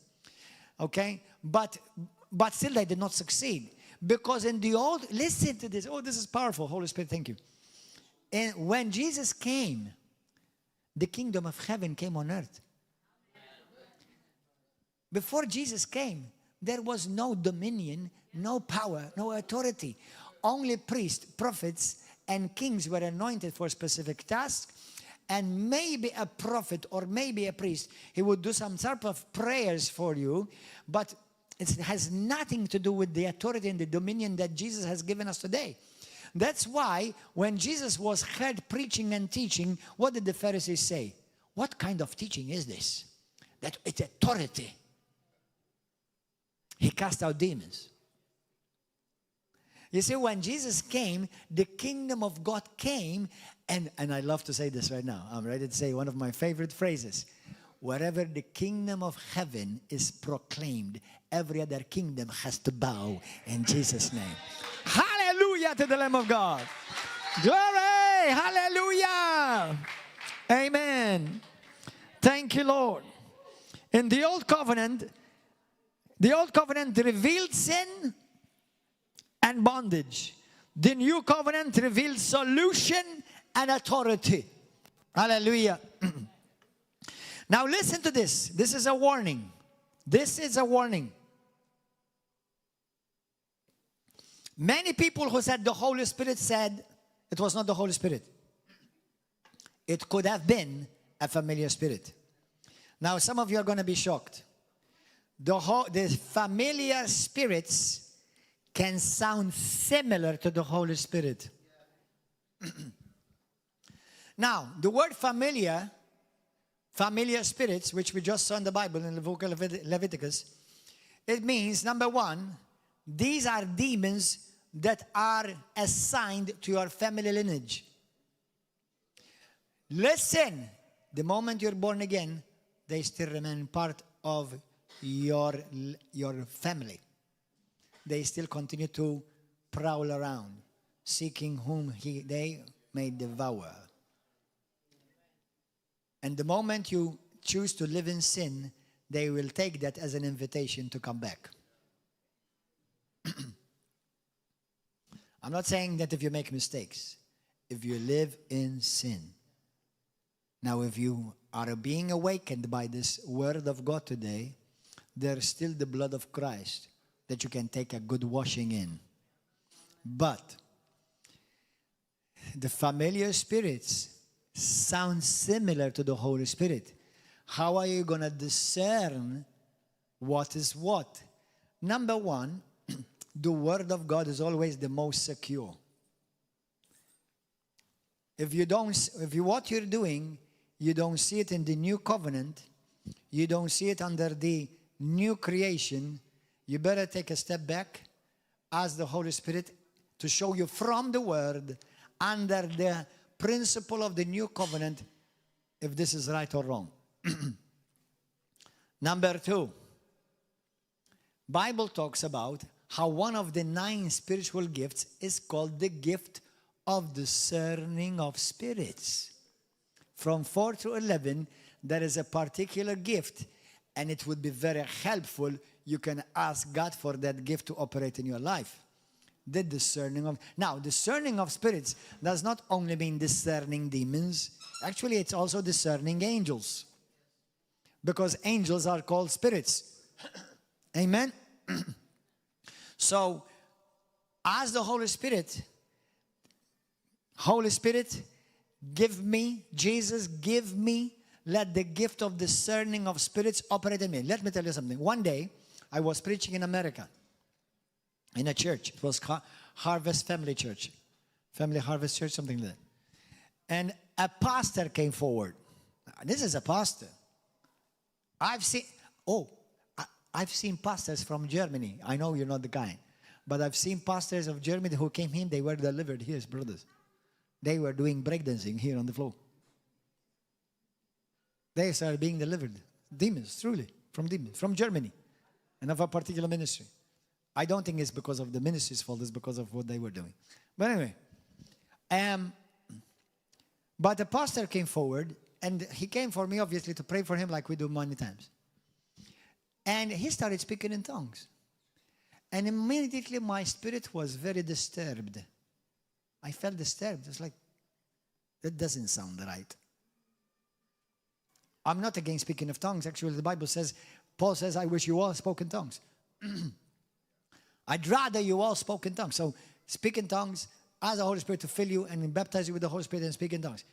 Okay? But still they did not succeed. Because in the old, listen to this. Oh, this is powerful. Holy Spirit, thank you. And when Jesus came, the kingdom of heaven came on earth. Before Jesus came, there was no dominion, no power, no authority. Only priests, prophets, and kings were anointed for specific tasks. And maybe a prophet or maybe a priest, he would do some sort of prayers for you. But it has nothing to do with the authority and the dominion that Jesus has given us today. That's why when Jesus was heard preaching and teaching, what did the Pharisees say? What kind of teaching is this? That it's authority. He cast out demons. You see, when Jesus came, the kingdom of God came, and I love to say this right now. I'm ready to say one of my favorite phrases. Wherever the kingdom of heaven is proclaimed, every other kingdom has to bow in Jesus' name. Hallelujah to the Lamb of God. Glory! Hallelujah! Amen. Thank you, Lord. In the Old Covenant revealed sin and bondage. The New Covenant reveals solution and authority. Hallelujah. Now listen to this. This is a warning. This is a warning. Many people who said the Holy Spirit said it was not the Holy Spirit. It could have been a familiar spirit. Now some of you are going to be shocked. The familiar spirits can sound similar to the Holy Spirit. Now, the word familiar spirits, which we just saw in the Bible in the book of Leviticus, it means, number one, these are demons that are assigned to your family lineage. Listen, the moment you're born again, they still remain part of your family. They still continue to prowl around, seeking whom they may devour. And the moment you choose to live in sin, they will take that as an invitation to come back. I'm not saying that if you make mistakes, if you live in sin. Now, if you are being awakened by this word of God today, there's still the blood of Christ that you can take a good washing in. But the familiar spirits sound similar to the Holy Spirit. How are you going to discern what is what? Number one, the Word of God is always the most secure. If what you're doing, you don't see it in the new covenant, you don't see it under the new creation, you better take a step back, ask the Holy Spirit to show you from the Word, under the principle of the new covenant, if this is right or wrong. Number two, Bible talks about how one of the 9 spiritual gifts is called the gift of discerning of spirits. From 4 to 11, there is a particular gift, and it would be very helpful. You can ask God for that gift to operate in your life. The discerning of spirits does not only mean discerning demons. Actually, it's also discerning angels. Because angels are called spirits. Amen? So, ask the Holy Spirit, give me, Jesus, give me, let the gift of discerning of spirits operate in me. Let me tell you something. One day, I was preaching in America, in a church. It was Harvest Family Church. Family Harvest Church, something like that. And a pastor came forward. This is a pastor. I've seen pastors from Germany. I know you're not the kind. But I've seen pastors of Germany who came in, they were delivered here, brothers. They were doing breakdancing here on the floor. They started being delivered. Demons, truly, from Germany. And of a particular ministry. I don't think it's because of the ministry's fault, it's because of what they were doing. But anyway, but the pastor came forward, and he came for me, obviously, to pray for him like we do many times. And he started speaking in tongues. And immediately my spirit was very disturbed. I felt disturbed. It's like, that doesn't sound right. I'm not against speaking of tongues. Actually, the Bible says, Paul says, I wish you all spoke in tongues. I'd rather you all spoke in tongues. So speak in tongues, ask the Holy Spirit to fill you and baptize you with the Holy Spirit and speak in tongues.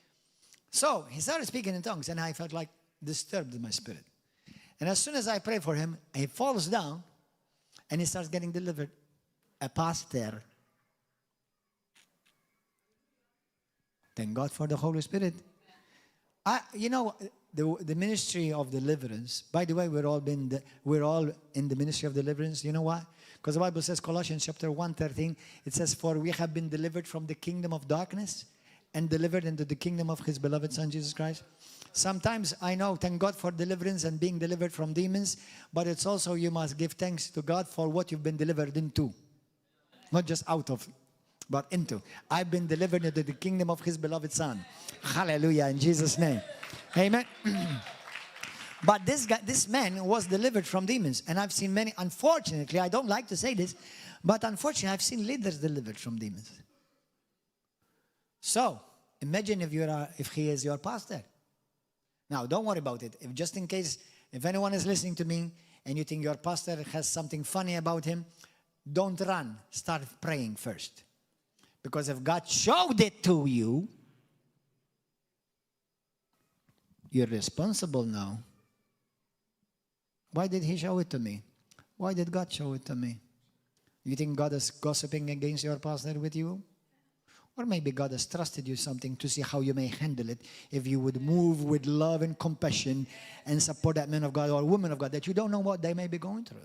So he started speaking in tongues, and I felt like disturbed in my spirit. And as soon as I pray for him, he falls down and he starts getting delivered. A pastor. Thank God for the Holy Spirit. You know, the ministry of deliverance, by the way, we're all in the ministry of deliverance. You know why? Because the Bible says, Colossians chapter 1:13, it says, for we have been delivered from the kingdom of darkness and delivered into the kingdom of his beloved Son, Jesus Christ. Sometimes I know, thank God for deliverance and being delivered from demons, but it's also you must give thanks to God for what you've been delivered into. Not just out of, but into. I've been delivered into the kingdom of his beloved Son. Hallelujah, in Jesus' name. Amen. But this man was delivered from demons. And I've seen many, unfortunately, I don't like to say this, but unfortunately, I've seen leaders delivered from demons. So, imagine if he is your pastor. Now, don't worry about it. If just in case, if anyone is listening to me and you think your pastor has something funny about him, don't run. Start praying first. Because if God showed it to you, you're responsible now. Why did he show it to me? Why did God show it to me? You think God is gossiping against your pastor with you? Or maybe God has trusted you something to see how you may handle it if you would move with love and compassion and support that man of God or woman of God that you don't know what they may be going through.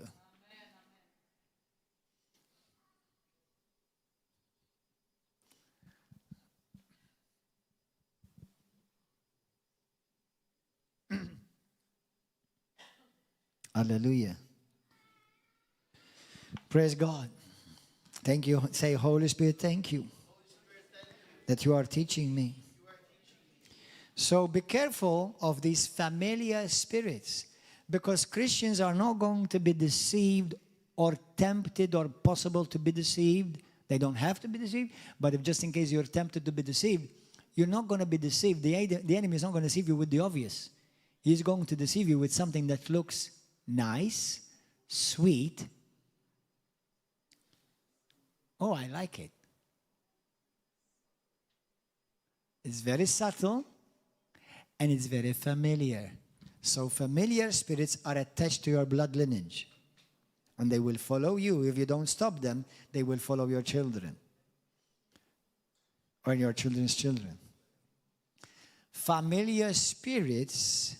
Hallelujah. Praise God. Thank you. Say, Holy Spirit, thank you that you are teaching me. So be careful of these familiar spirits, because Christians are not going to be deceived or tempted or possible to be deceived. They don't have to be deceived, but if just in case you're tempted to be deceived, you're not going to be deceived. The enemy is not going to deceive you with the obvious. He's going to deceive you with something that looks nice, sweet. Oh, I like it. It's very subtle and it's very familiar. So familiar spirits are attached to your blood lineage. And they will follow you. If you don't stop them, they will follow your children. Or your children's children. Familiar spirits,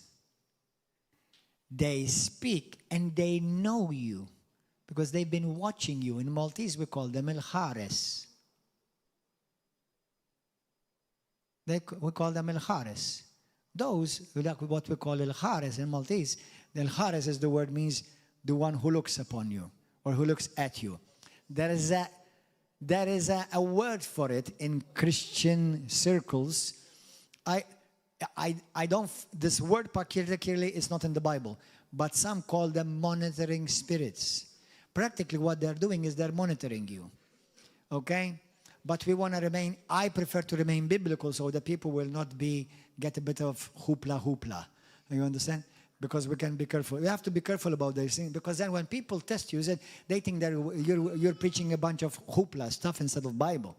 they speak and they know you because they've been watching you. In Maltese, we call them el-Hares. We call them el-Hares. Those, like what we call el-Hares in Maltese, the el-Hares is the word means the one who looks upon you or who looks at you. There is a word for it in Christian circles. I don't, this word particularly is not in the Bible, but some call them monitoring spirits. Practically what they're doing is they're monitoring you. Okay? But we want to remain, I prefer to remain biblical so that people will not get a bit of hoopla. You understand? Because we can be careful. We have to be careful about these things, because then when people test you, they think that you're preaching a bunch of hoopla stuff instead of Bible.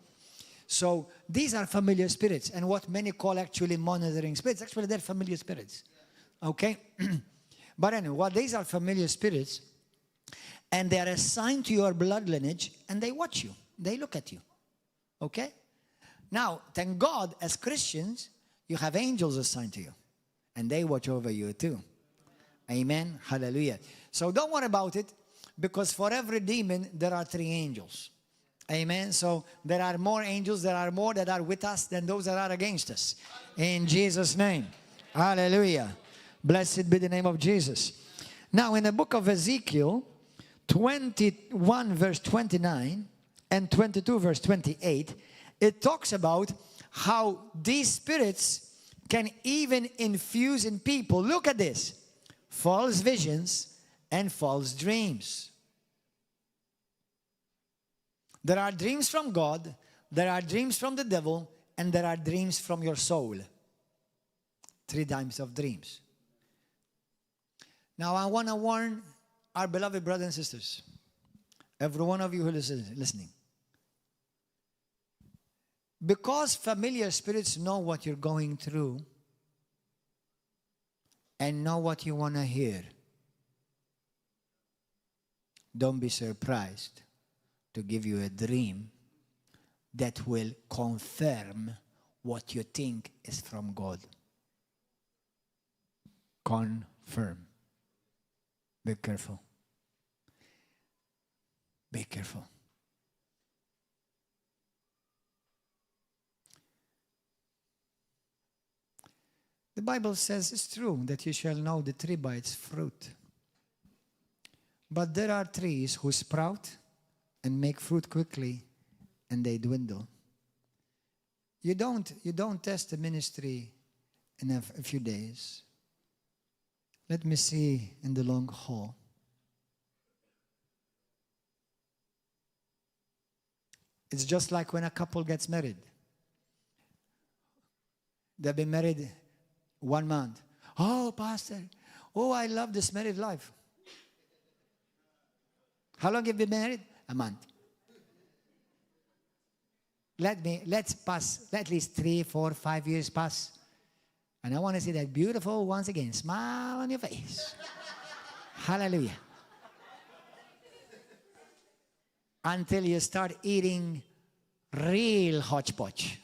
So these are familiar spirits, and what many call actually monitoring spirits, actually they're familiar spirits. Okay? But anyway, these are familiar spirits, and they are assigned to your blood lineage, and they watch you. They look at you. Okay? Now, thank God, as Christians, you have angels assigned to you, and they watch over you too. Amen? Hallelujah. So don't worry about it, because for every demon, there are 3 angels. Amen. So there are more angels, there are more that are with us than those that are against us. In Jesus' name. Hallelujah. Blessed be the name of Jesus. Now in the book of Ezekiel, 21 verse 29 and 22 verse 28, it talks about how these spirits can even infuse in people. Look at this. False visions and false dreams. There are dreams from God, there are dreams from the devil, and there are dreams from your soul. 3 types of dreams. Now I want to warn our beloved brothers and sisters, every one of you who is listening. Because familiar spirits know what you're going through and know what you want to hear, don't be surprised to give you a dream that will confirm what you think is from God. Confirm. Be careful. Be careful. The Bible says it's true that you shall know the tree by its fruit. But there are trees who sprout and make fruit quickly and they dwindle. You don't test the ministry in a few days. Let me see in the long haul. It's just like when a couple gets married. They've been married 1 month. Oh, Pastor, I love this married life. How long have you been married? A month. Let's pass, at least 3, 4, 5 years pass. And I want to see that beautiful, once again, smile on your face. Hallelujah. Until you start eating real hodgepodge.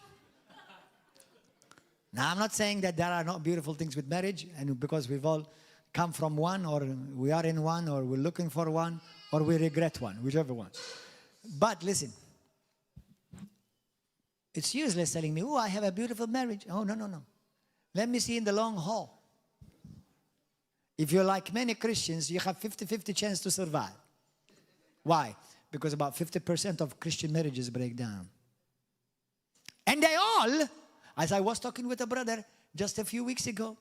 Now, I'm not saying that there are not beautiful things with marriage, and because we've all come from one, or we are in one, or we're looking for one, or we regret one, whichever one. But listen, it's useless telling me, I have a beautiful marriage. Oh, no. Let me see in the long haul. If you're like many Christians, you have 50-50 chance to survive. Why? Because about 50% of Christian marriages break down. And they all, as I was talking with a brother just a few weeks ago,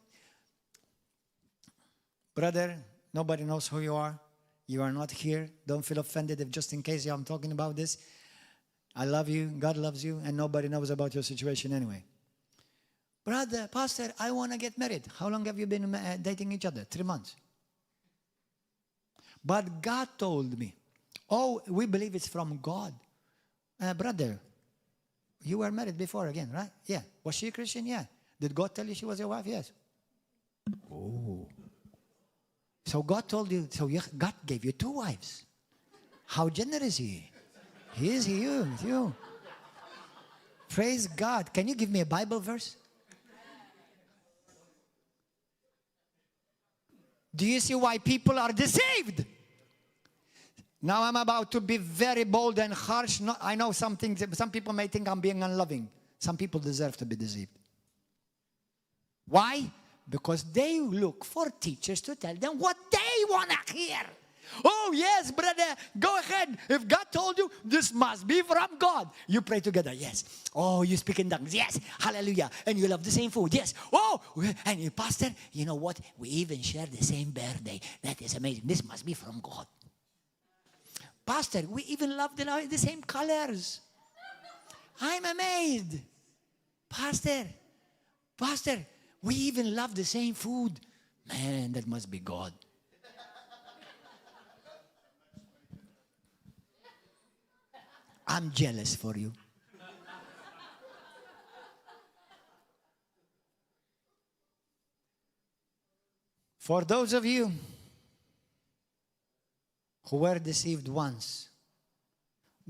brother, nobody knows who you are. You are not here. Don't feel offended if just in case I'm talking about this. I love you, God loves you, and nobody knows about your situation anyway. Brother, Pastor, I want to get married. How long have you been dating each other? 3 months. But God told me, we believe it's from God. Brother, you were married before again, right? Yeah. Was she a Christian? Yeah. Did God tell you she was your wife? Yes. Oh. So God told you, God gave you 2 wives. How generous He is you. Praise God. Can you give me a Bible verse? Do you see why people are deceived? Now I'm about to be very bold and harsh. I know some people may think I'm being unloving. Some people deserve to be deceived. Why? Because they look for teachers to tell them what they want to hear. Oh, yes, brother, go ahead. If God told you, this must be from God. You pray together, yes. Oh, you speak in tongues, yes. Hallelujah. And you love the same food, yes. Oh, and you, Pastor, you know what? We even share the same birthday. That is amazing. This must be from God. Pastor, we even love the same colors. I'm amazed. Pastor, we even love the same food. Man, that must be God. I'm jealous for you. For those of you who were deceived once,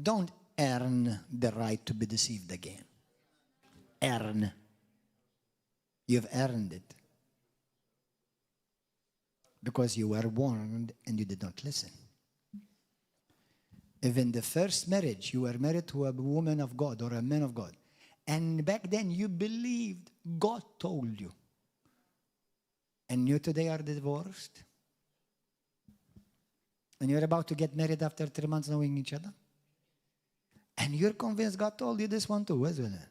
don't earn the right to be deceived again. Earn. You've earned it. Because you were warned and you did not listen. Even the first marriage, you were married to a woman of God or a man of God. And back then you believed God told you. And you today are divorced. And you're about to get married after 3 months knowing each other. And you're convinced God told you this one too, isn't it?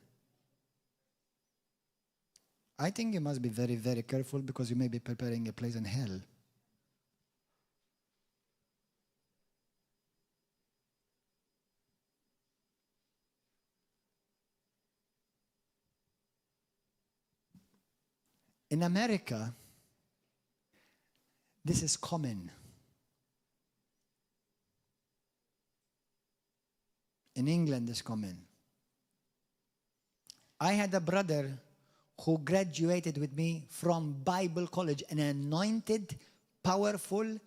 I think you must be very, very careful because you may be preparing a place in hell. In America, this is common. In England, it's common. I had a brother who graduated with me from Bible college, an anointed, powerful,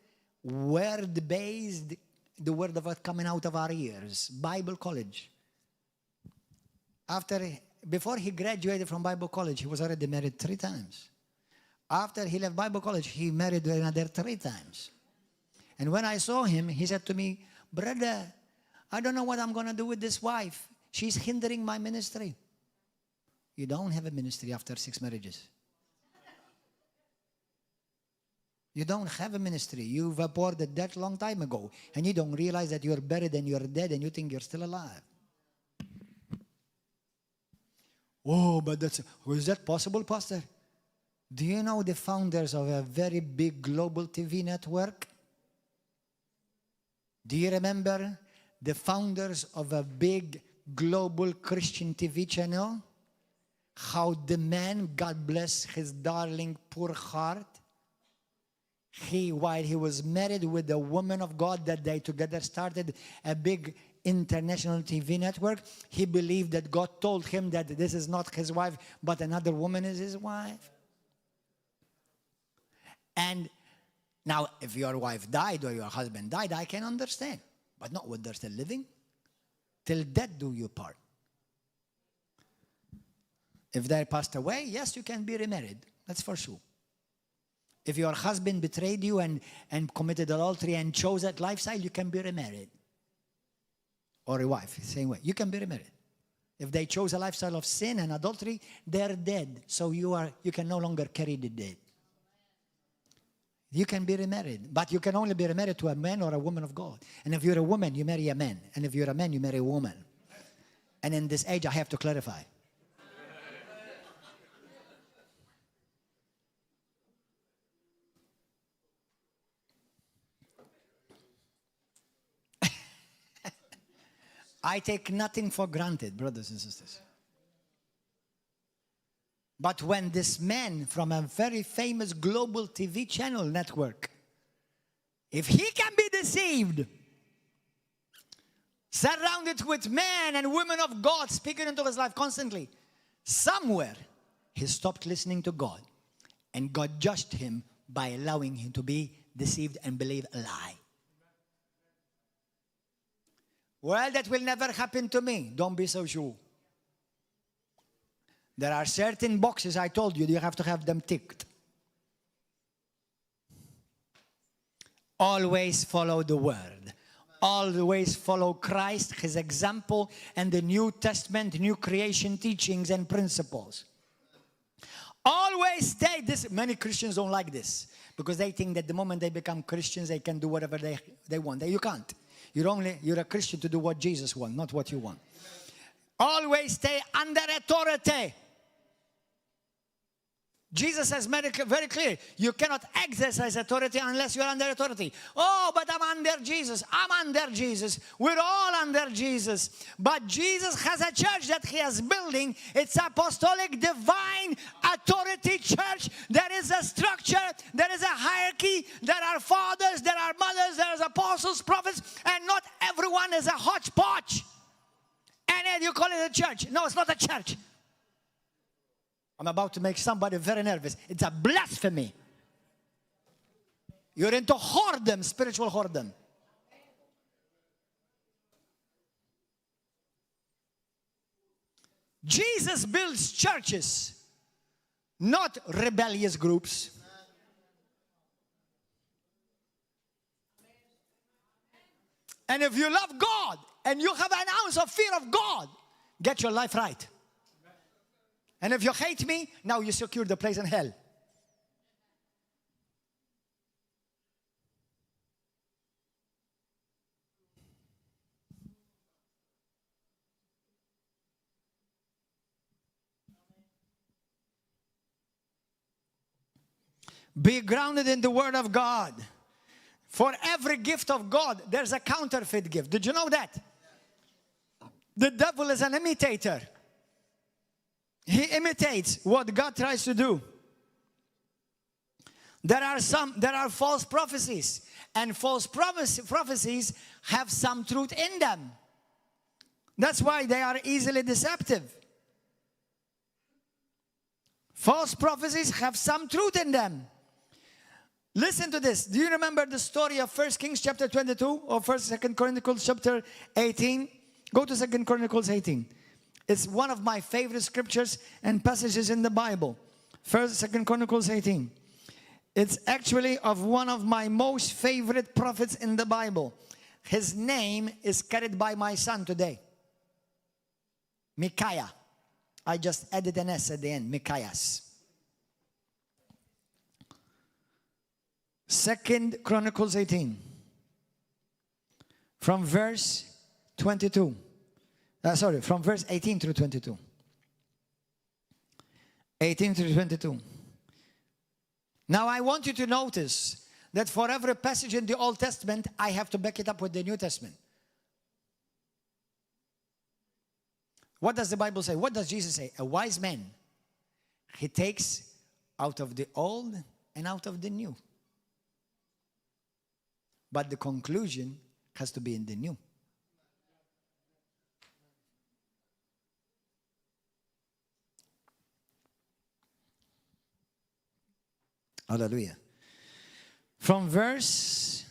word-based, the word of God coming out of our ears, Bible college. After before he graduated from Bible college, he was already married 3 times. After he left Bible college, he married another 3 times. And when I saw him, he said to me, "Brother, I don't know what I'm going to do with this wife. She's hindering my ministry." You don't have a ministry after 6 marriages. You don't have a ministry. You've aborted that long time ago. And you don't realize that you're buried and you're dead and you think you're still alive. Oh, but is that possible, Pastor? Do you know the founders of a very big global TV network? Do you remember the founders of a big global Christian TV channel? How the man, God bless his darling poor heart, while he was married with a woman of God that they together started a big international TV network, he believed that God told him that this is not his wife, but another woman is his wife. And now, if your wife died or your husband died, I can understand. But not when they're still living. Till death do you part. If they passed away, yes, you can be remarried. That's for sure. If your husband betrayed you and committed adultery and chose that lifestyle, you can be remarried. Or a wife, same way. You can be remarried. If they chose a lifestyle of sin and adultery, they're dead. So you can no longer carry the dead. You can be remarried, but you can only be remarried to a man or a woman of God. And if you're a woman, you marry a man. And if you're a man, you marry a woman. And in this age, I have to clarify. I take nothing for granted, brothers and sisters. But when this man from a very famous global TV channel network, if he can be deceived, surrounded with men and women of God speaking into his life constantly, somewhere he stopped listening to God, and God judged him by allowing him to be deceived and believe a lie. Well, that will never happen to me. Don't be so sure. There are certain boxes I told you have to have them ticked. Always follow the word. Always follow Christ, his example, and the New Testament, new creation teachings and principles. Always stay this. Many Christians don't like this because they think that the moment they become Christians, they can do whatever they want. You can't. You're a Christian to do what Jesus wants, not what you want. Always stay under authority. Jesus says very clear, you cannot exercise authority unless you're under authority. Oh, but I'm under Jesus. I'm under Jesus. We're all under Jesus. But Jesus has a church that he is building. It's apostolic, divine authority church. There is a structure. There is a hierarchy. There are fathers. There are mothers. There are apostles, prophets. And not everyone is a hodgepodge. And then you call it a church. No, it's not a church. I'm about to make somebody very nervous. It's a blasphemy. You're into whoredom, spiritual whoredom. Jesus builds churches, not rebellious groups. And if you love God and you have an ounce of fear of God, get your life right. And if you hate me, now you secure the place in hell. Be grounded in the Word of God. For every gift of God, there's a counterfeit gift. Did you know that? The devil is an imitator. He imitates what God tries to do. There are false prophecies, and false prophecies have some truth in them. That's why they are easily deceptive. False prophecies have some truth in them. Listen to this. Do you remember the story of 1 Kings chapter 22 or 2 Chronicles chapter 18? Go to 2 Chronicles 18. It's one of my favorite scriptures and passages in the Bible. 1st, 2nd Chronicles 18. It's actually of one of my most favorite prophets in the Bible. His name is carried by my son today. Micaiah. I just added an S at the end, Micaiahs. 2nd Chronicles 18. From verse 22. From verse 18 through 22. 18 through 22. Now I want you to notice that for every passage in the Old Testament, I have to back it up with the New Testament. What does the Bible say? What does Jesus say? A wise man, he takes out of the old and out of the new. But the conclusion has to be in the new. Hallelujah. From verse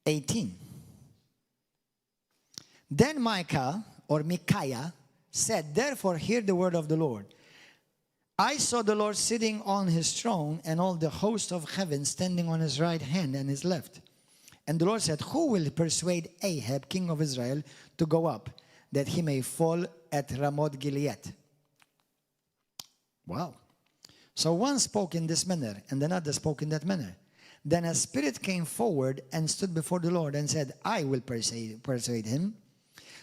18. Then Micaiah said, therefore hear the word of the Lord. I saw the Lord sitting on his throne and all the host of heaven standing on his right hand and his left. And the Lord said, who will persuade Ahab, king of Israel, to go up, that he may fall at Ramoth Gilead? Wow. So one spoke in this manner, and another spoke in that manner. Then a spirit came forward and stood before the Lord and said, I will persuade him.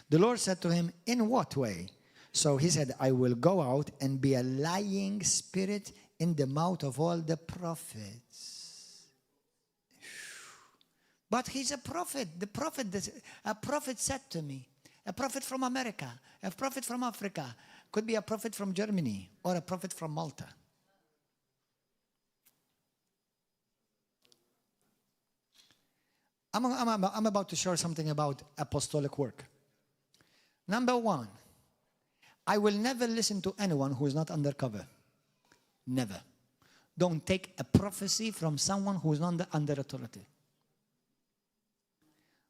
The Lord said to him, in what way? So he said, I will go out and be a lying spirit in the mouth of all the prophets. But he's a prophet. A prophet said to me, a prophet from America, a prophet from Africa, could be a prophet from Germany or a prophet from Malta. I'm about to share something about apostolic work. Number one, I will never listen to anyone who is not undercover. Never. Don't take a prophecy from someone who is not under authority.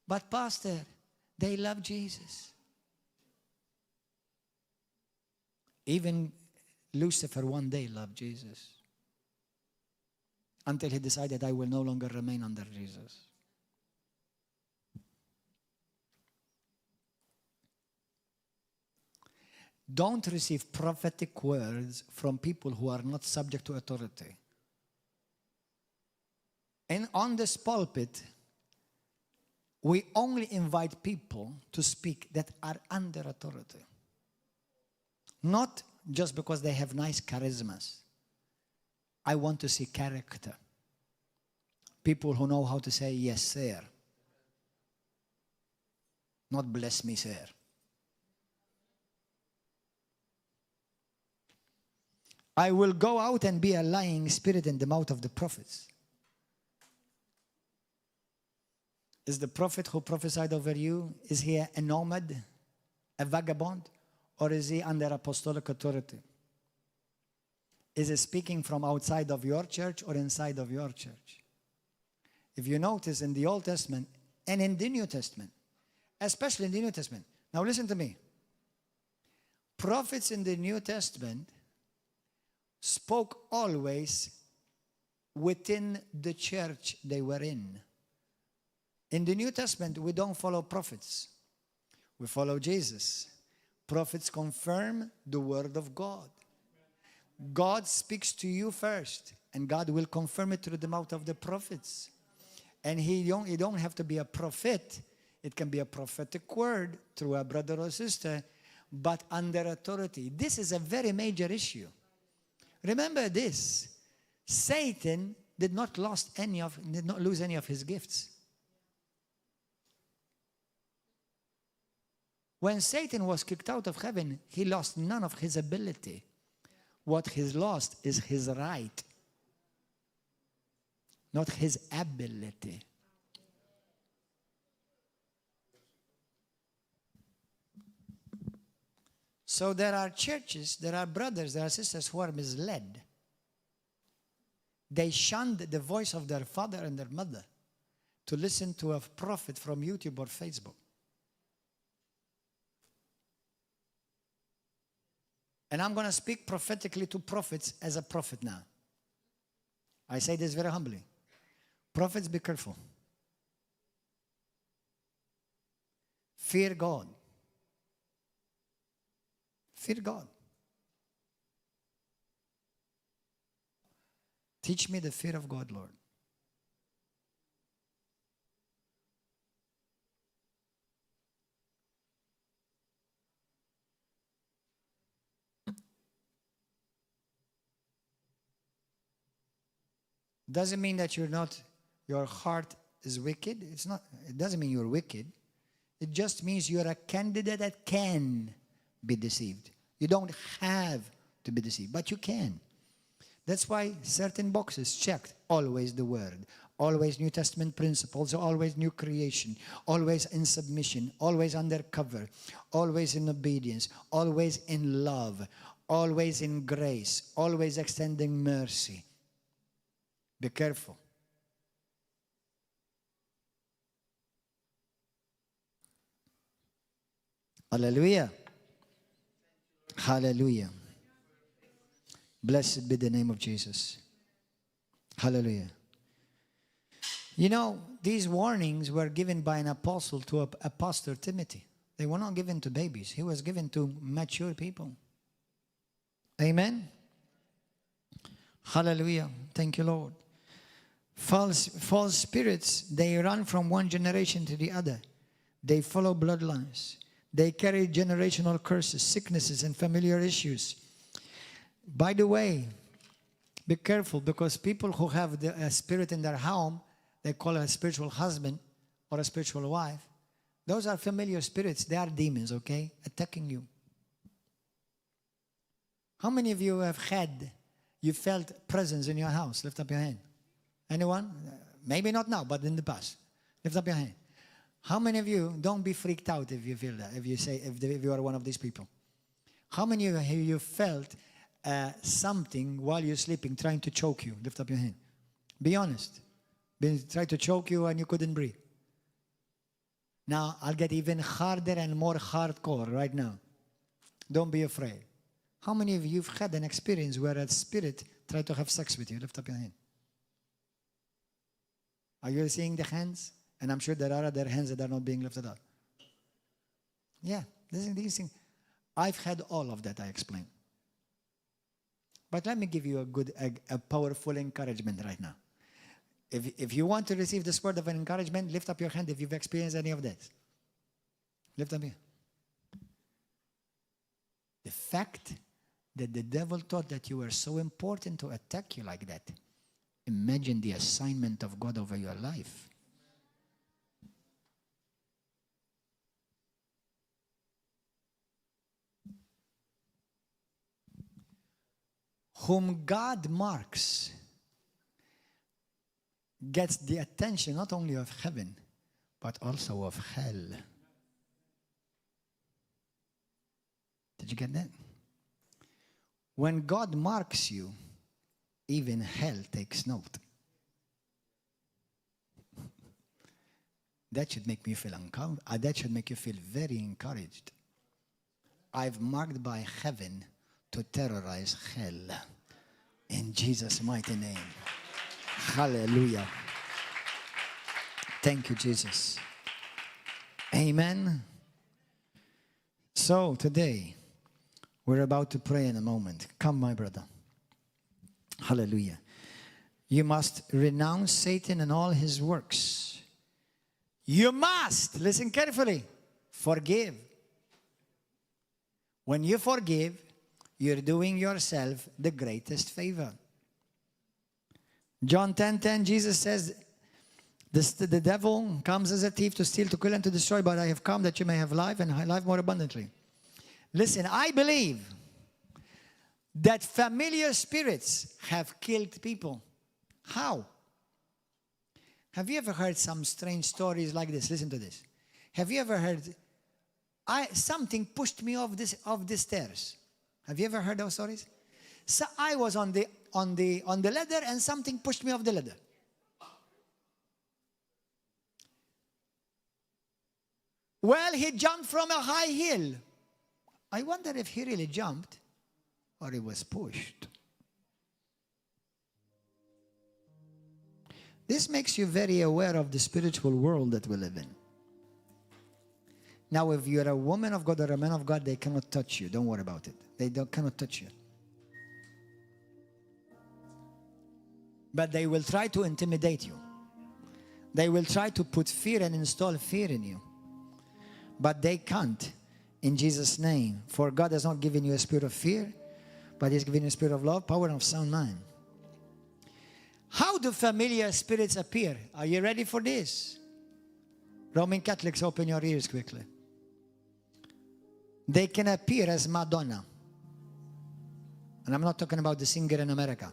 But pastor, they love Jesus. Even Lucifer one day loved Jesus. Until he decided, I will no longer remain under Jesus. Don't receive prophetic words from people who are not subject to authority. And on this pulpit, we only invite people to speak that are under authority. Not just because they have nice charismas. I want to see character. People who know how to say, yes, sir. Not bless me, sir. I will go out and be a lying spirit in the mouth of the prophets. Is the prophet who prophesied over you, is he a nomad, a vagabond, or is he under apostolic authority? Is he speaking from outside of your church or inside of your church? If you notice in the Old Testament and in the New Testament, especially in the New Testament. Now listen to me. Prophets in the New Testament spoke always within the church they were in. In the New Testament, we don't follow prophets. We follow Jesus. Prophets confirm the word of God. God speaks to you first, and God will confirm it through the mouth of the prophets. And you don't have to be a prophet. It can be a prophetic word through a brother or sister, but under authority. This is a very major issue. Remember this, Satan did not lose any of his gifts. When Satan was kicked out of heaven, he lost none of his ability. What he's lost is his right, not his ability. So there are churches, there are brothers, there are sisters who are misled. They shunned the voice of their father and their mother to listen to a prophet from YouTube or Facebook. And I'm going to speak prophetically to prophets as a prophet now. I say this very humbly. Prophets, be careful. Fear God. Fear God. Teach me the fear of God, Lord. Doesn't mean that your heart is wicked. It doesn't mean you're wicked. It just means you're a candidate that can be deceived. You don't have to be deceived, but you can. That's why certain boxes checked. Always the Word. Always New Testament principles. Always new creation. Always in submission. Always under cover. Always in obedience. Always in love. Always in grace. Always extending mercy. Be careful. Hallelujah. Hallelujah. Blessed be the name of Jesus. Hallelujah. You know, these warnings were given by an apostle to a pastor, Timothy. They were not given to babies. He was given to mature people. Amen. Hallelujah. Thank you, Lord. False spirits, they run from one generation to the other. They follow bloodlines. They carry generational curses, sicknesses, and familiar issues. By the way, be careful, because people who have a spirit in their home, they call it a spiritual husband or a spiritual wife. Those are familiar spirits. They are demons, okay, attacking you. How many of you you felt presence in your house? Lift up your hand. Anyone? Maybe not now, but in the past. Lift up your hand. How many of you, don't be freaked out if you feel that, if you are one of these people? How many of you felt something while you're sleeping trying to choke you? Lift up your hand. Be honest. Try to choke you and you couldn't breathe. Now, I'll get even harder and more hardcore right now. Don't be afraid. How many of you have had an experience where a spirit tried to have sex with you? Lift up your hand. Are you seeing the hands? And I'm sure there are other hands that are not being lifted up. Yeah, these things. I've had all of that, I explained. But let me give you a powerful encouragement right now. If you want to receive this word of encouragement, lift up your hand if you've experienced any of this. Lift up here. The fact that the devil thought that you were so important to attack you like that. Imagine the assignment of God over your life. Whom God marks gets the attention not only of heaven, but also of hell. Did you get that? When God marks you, even hell takes note. That should make me feel that should make you feel very encouraged. I've marked by heaven to terrorize hell. In Jesus' mighty name. Hallelujah. Thank you, Jesus. Amen. So today, we're about to pray in a moment. Come, my brother. Hallelujah. You must renounce Satan and all his works. You must, listen carefully, forgive. When you forgive, you're doing yourself the greatest favor. John 10:10, Jesus says, the devil comes as a thief to steal, to kill, and to destroy, but I have come that you may have life and life more abundantly. Listen, I believe that familiar spirits have killed people. How? Have you ever heard some strange stories like this? Listen to this. Have you ever heard, something pushed me off the stairs. Have you ever heard those stories? So I was on the ladder and something pushed me off the ladder. Well, he jumped from a high hill. I wonder if he really jumped or he was pushed. This makes you very aware of the spiritual world that we live in. Now, if you're a woman of God or a man of God, they cannot touch you. Don't worry about it. Cannot touch you. But they will try to intimidate you. They will try to put fear and install fear in you. But they can't, in Jesus' name. For God has not given you a spirit of fear, but He's given you a spirit of love, power, and of sound mind. How do familiar spirits appear? Are you ready for this? Roman Catholics, open your ears quickly. They can appear as Madonna. And I'm not talking about the singer in America.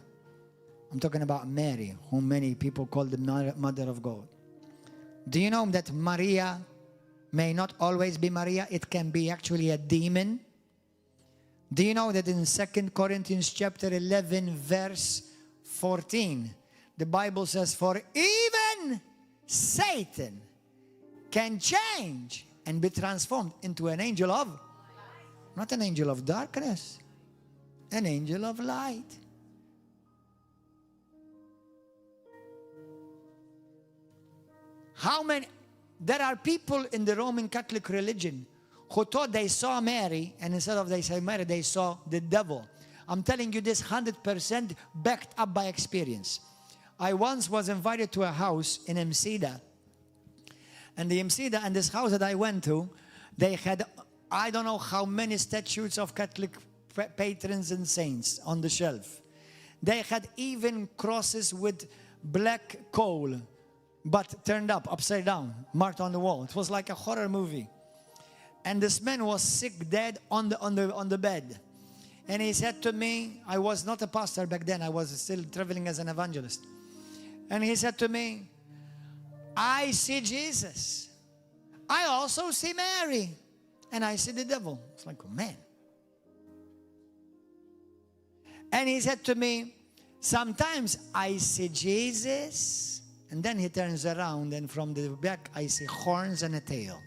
I'm talking about Mary, whom many people call the Mother of God. Do you know that Maria may not always be Maria? It can be actually a demon. Do you know that in 2 Corinthians chapter 11, verse 14, the Bible says, for even Satan can change and be transformed into an angel of, not an angel of darkness, an angel of light. How many, there are people in the Roman Catholic religion who thought they saw Mary, and instead of they say Mary, they saw the devil. I'm telling you this 100% backed up by experience. I once was invited to a house in Msida. And the Msida and this house that I went to, they had, I don't know how many statues of Catholic patrons and saints on the shelf. They had even crosses with black coal, but turned up, upside down, marked on the wall. It was like a horror movie. And this man was sick, dead on the bed. And he said to me, I was not a pastor back then, I was still traveling as an evangelist. And he said to me, I see Jesus. I also see Mary. And I see the devil. It's like, oh man. And he said to me, sometimes I see Jesus. And then he turns around and from the back I see horns and a tail.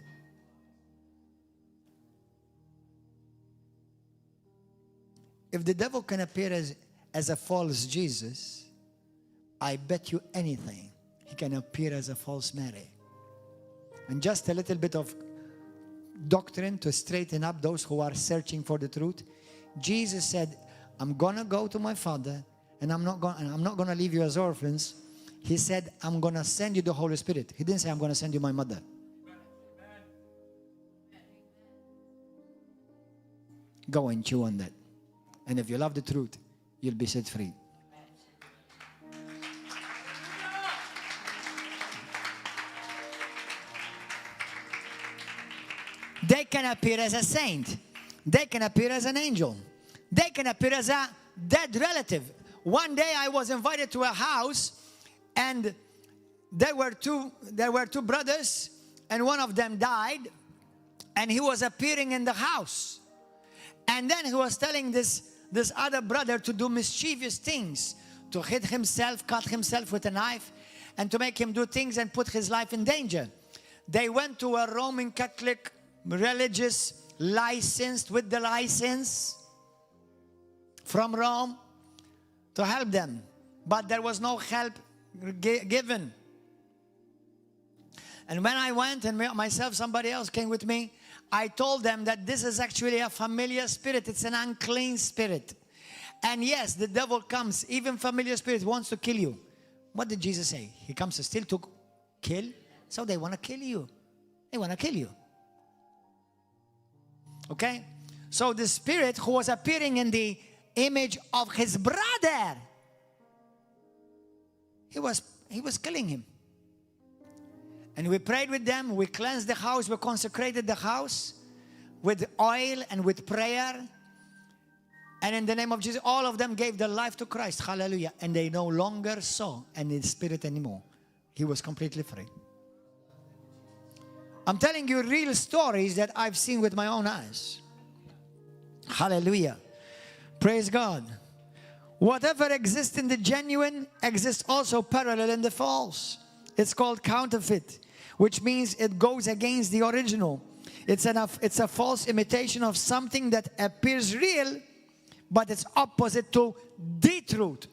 If the devil can appear as a false Jesus, I bet you anything he can appear as a false Mary. And just a little bit of doctrine to straighten up those who are searching for the truth. Jesus said, I'm going to go to my Father, and I'm not going to leave you as orphans. He said, I'm going to send you the Holy Spirit. He didn't say, I'm going to send you my mother. Go and chew on that. And if you love the truth, you'll be set free. They can appear as a saint. They can appear as an angel. They can appear as a dead relative. One day I was invited to a house, and there were two brothers, and one of them died, and he was appearing in the house. And then he was telling this other brother to do mischievous things, to hit himself, cut himself with a knife, and to make him do things and put his life in danger. They went to a Roman Catholic religious licensed with the license from Rome to help them, but there was no help given. And when I went, and myself, somebody else came with me, I told them that this is actually a familiar spirit. It's an unclean spirit. And yes, the devil comes, even familiar spirit wants to kill you. What did Jesus say? He comes to steal, to kill. So they want to kill you. They want to kill you. Okay? So the spirit who was appearing in the image of his brother, he was killing him. And we prayed with them, we cleansed the house, we consecrated the house with oil and with prayer. And in the name of Jesus, all of them gave their life to Christ. Hallelujah. And they no longer saw any spirit anymore. He was completely free. I'm telling you real stories that I've seen with my own eyes. Hallelujah. Praise God. Whatever exists in the genuine exists also parallel in the false. It's called counterfeit, which means it goes against the original. It's a false imitation of something that appears real, but it's opposite to the truth.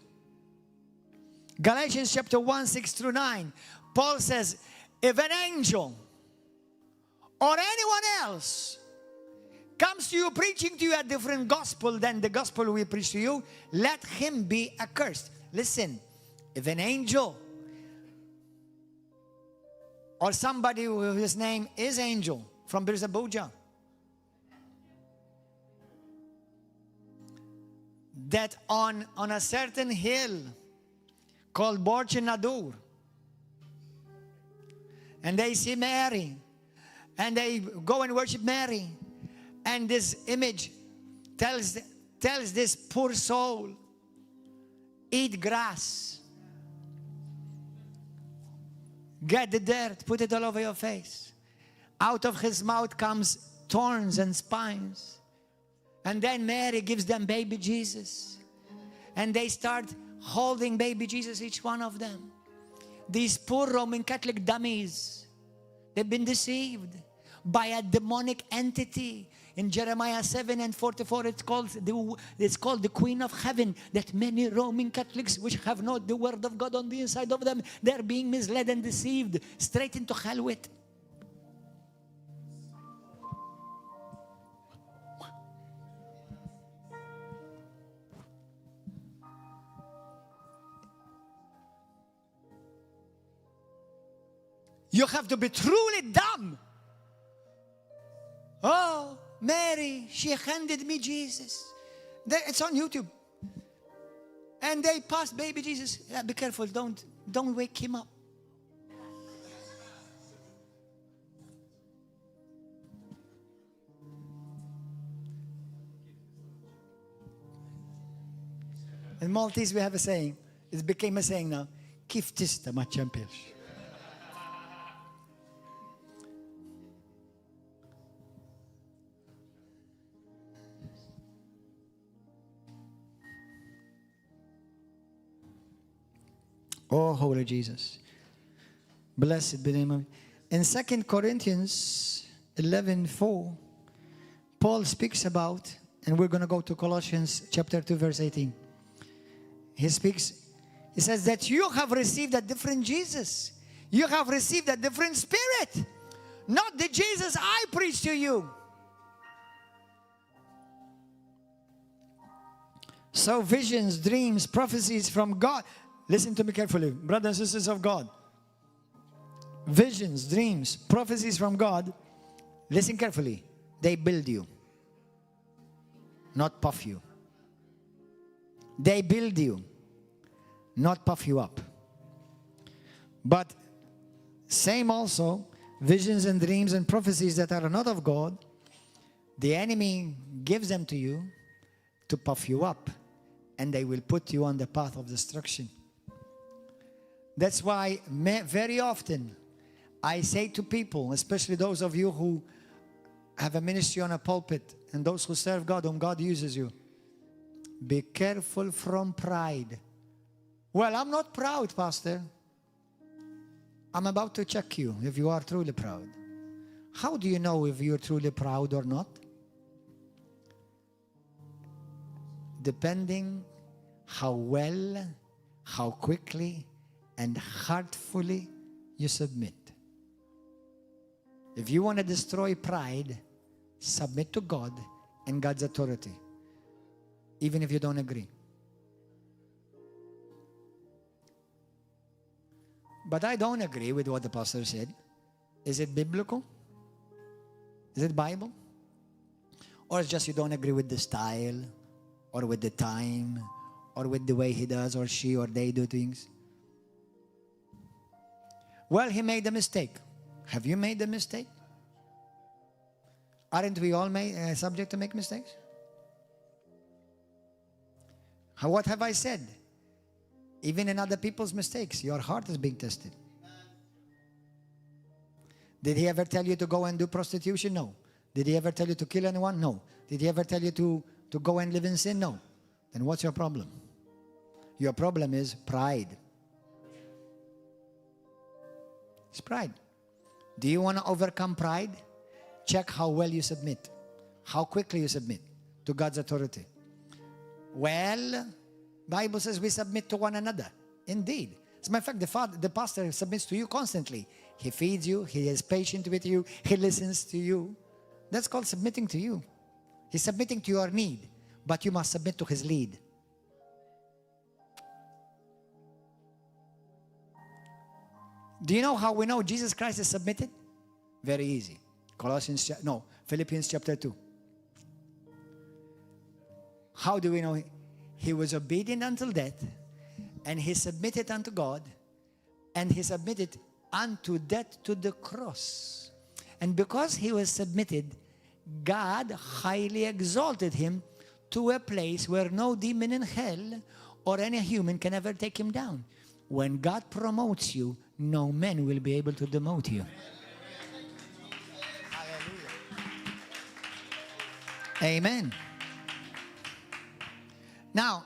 Galatians chapter 1, 6 through 9, Paul says, if an angel or anyone else comes to you preaching to you a different gospel than the gospel we preach to you, let him be accursed. Listen, if an angel or somebody whose name is Angel from Birzabuja, that on a certain hill called Borchinadur, and they see Mary, and they go and worship Mary, and this image tells this poor soul, eat grass, get the dirt, put it all over your face. Out of his mouth comes thorns and spines. And then Mary gives them baby Jesus. And they start holding baby Jesus, each one of them. These poor Roman Catholic dummies, they've been deceived by a demonic entity. In Jeremiah 7 and 44, it's called the Queen of Heaven, that many Roman Catholics, which have not the Word of God on the inside of them, they're being misled and deceived straight into hell with. You have to be truly dumb. Oh, Mary, she handed me Jesus. It's on YouTube. And they passed baby Jesus. Yeah, be careful, don't wake him up. In Maltese we have a saying. It became a saying now. Kif tista ma ċempilx. Oh, holy Jesus. Blessed be the name of. In 2 Corinthians 11:4, Paul speaks about, and we're going to go to Colossians chapter 2, verse 18. He says that you have received a different Jesus. You have received a different spirit. Not the Jesus I preach to you. So visions, dreams, prophecies from God. Listen to me carefully, brothers and sisters of God. Visions, dreams, prophecies from God, listen carefully. They build you, not puff you. They build you, not puff you up. But same also, visions and dreams and prophecies that are not of God, the enemy gives them to you to puff you up, and they will put you on the path of destruction. That's why very often I say to people, especially those of you who have a ministry on a pulpit and those who serve God, whom God uses you, be careful from pride. Well, I'm not proud, Pastor. I'm about to check you if you are truly proud. How do you know if you're truly proud or not? Depending how well, how quickly, and heartfully you submit. If you want to destroy pride, submit to God and God's authority, even if you don't agree. But I don't agree with what the pastor said. Is it biblical? Is it Bible? Or it's just you don't agree with the style, or with the time, or with the way he does, or she, or they do things? Well, he made a mistake. Have you made a mistake? Aren't we all subject to make mistakes? What have I said? Even in other people's mistakes, your heart is being tested. Did he ever tell you to go and do prostitution? No. Did he ever tell you to kill anyone? No. Did he ever tell you to go and live in sin? No. Then what's your problem? Your problem is pride. It's pride. Do you want to overcome pride? Check how well you submit, how quickly you submit to God's authority. Well, Bible says we submit to one another. Indeed. As a matter of fact, the pastor submits to you constantly. He feeds you. He is patient with you. He listens to you. That's called submitting to you. He's submitting to your need, but you must submit to his lead. Do you know how we know Jesus Christ is submitted? Very easy. Philippians chapter 2. How do we know? He was obedient until death, and he submitted unto God, and he submitted unto death to the cross. And because he was submitted, God highly exalted him to a place where no demon in hell or any human can ever take him down. When God promotes you, no man will be able to demote you. Amen. Now,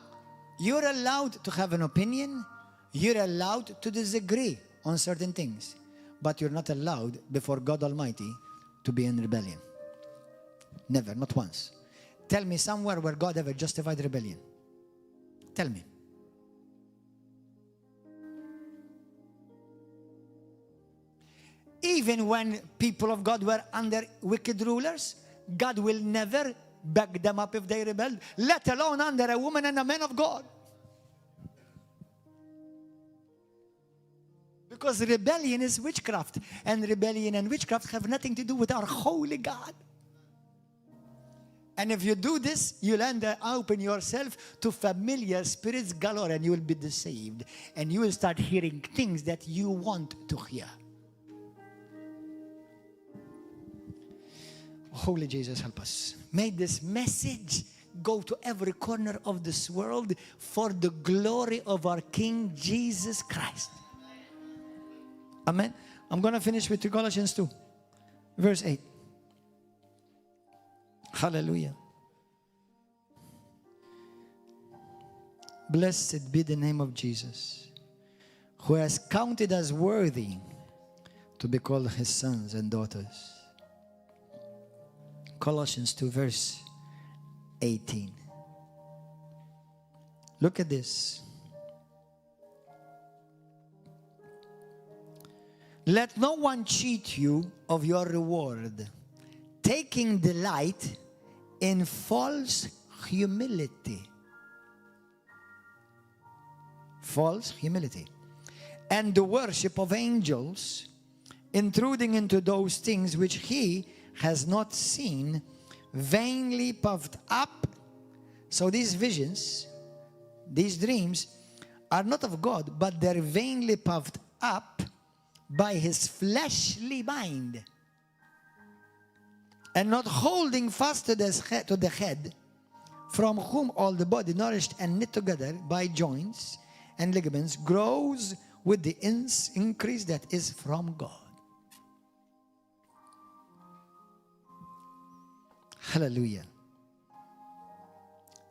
you're allowed to have an opinion. You're allowed to disagree on certain things. But you're not allowed before God Almighty to be in rebellion. Never, not once. Tell me somewhere where God ever justified rebellion. Tell me. Even when people of God were under wicked rulers, God will never back them up if they rebelled, let alone under a woman and a man of God. Because rebellion is witchcraft, and rebellion and witchcraft have nothing to do with our holy God. And if you do this, you'll end up open yourself to familiar spirits galore, and you will be deceived, and you will start hearing things that you want to hear. Holy Jesus, help us. May this message go to every corner of this world for the glory of our King Jesus Christ. Amen. I'm going to finish with Colossians 2, verse 8. Hallelujah. Blessed be the name of Jesus, who has counted us worthy to be called his sons and daughters. Colossians 2, verse 18. Look at this. Let no one cheat you of your reward, taking delight in false humility. False humility. And the worship of angels, intruding into those things which he has not seen, vainly puffed up. So these visions, these dreams, are not of God, but they're vainly puffed up by his fleshly mind, and not holding fast to the head, from whom all the body, nourished and knit together by joints and ligaments, grows with the increase that is from God. Hallelujah.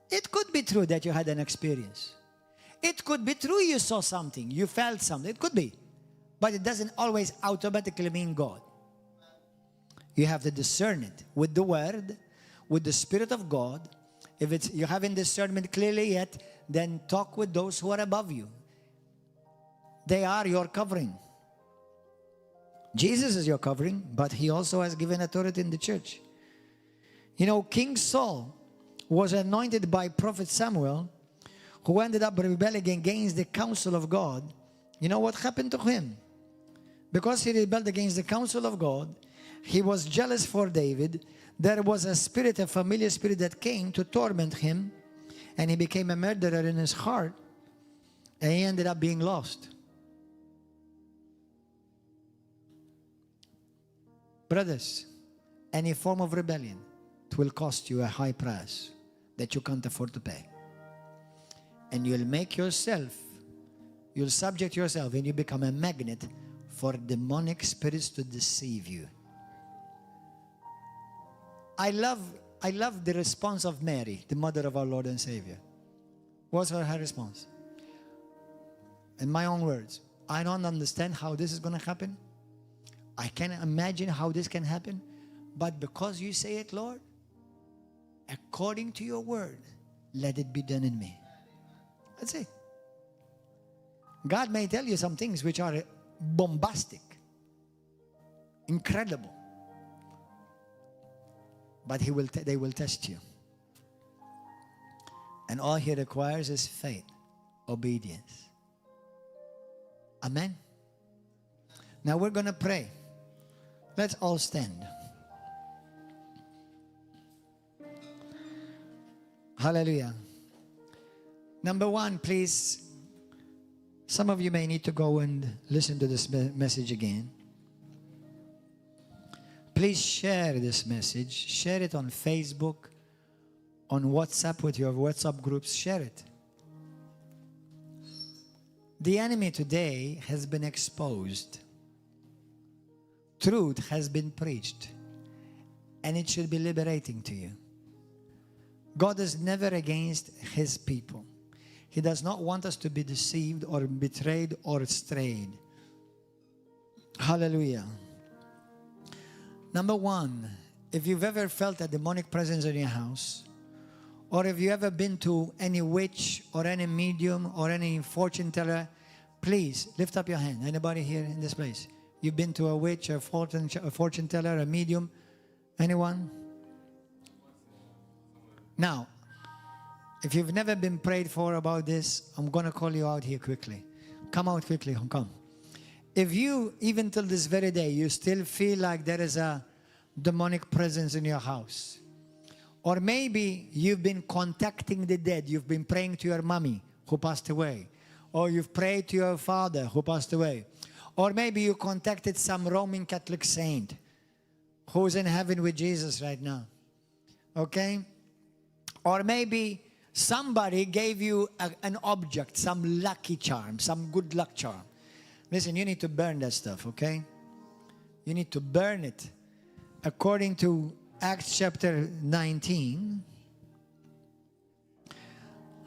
It could be true that you had an experience. It could be true you saw something, you felt something. It could be. But it doesn't always automatically mean God. You have to discern it with the Word, with the Spirit of God. If you haven't discernment clearly yet, then talk with those who are above you. They are your covering. Jesus is your covering, but he also has given authority in the church. You know, King Saul was anointed by Prophet Samuel, who ended up rebelling against the counsel of God. You know what happened to him? Because he rebelled against the counsel of God, he was jealous for David. There was a spirit, a familiar spirit that came to torment him, and he became a murderer in his heart, and he ended up being lost. Brothers, any form of rebellion, it will cost you a high price that you can't afford to pay. And you'll make yourself, you'll subject yourself, and you become a magnet for demonic spirits to deceive you. I love the response of Mary, the mother of our Lord and Savior. What was her response? In my own words, I don't understand how this is going to happen. I can't imagine how this can happen. But because you say it, Lord, according to your word, let it be done in me. That's it. God may tell you some things which are bombastic, incredible, but they will test you. And all He requires is faith, obedience. Amen. Now we're going to pray. Let's all stand. Hallelujah. Number one, please, some of you may need to go and listen to this message again. Please share this message. Share it on Facebook, on WhatsApp with your WhatsApp groups. Share it. The enemy today has been exposed. Truth has been preached. And it should be liberating to you. God is never against His people. He does not want us to be deceived or betrayed or strayed. Hallelujah. Number one, if you've ever felt a demonic presence in your house, or if you've ever been to any witch or any medium or any fortune teller, please lift up your hand. Anybody here in this place? You've been to a witch, a fortune teller, a medium? Anyone? Now, if you've never been prayed for about this, I'm going to call you out here quickly. Come out quickly. Come. If you, even till this very day, you still feel like there is a demonic presence in your house, or maybe you've been contacting the dead, you've been praying to your mommy who passed away, or you've prayed to your father who passed away, or maybe you contacted some Roman Catholic saint who's in heaven with Jesus right now, okay? Or maybe somebody gave you an object, some lucky charm, some good luck charm. Listen, you need to burn that stuff, okay? You need to burn it. According to Acts chapter 19,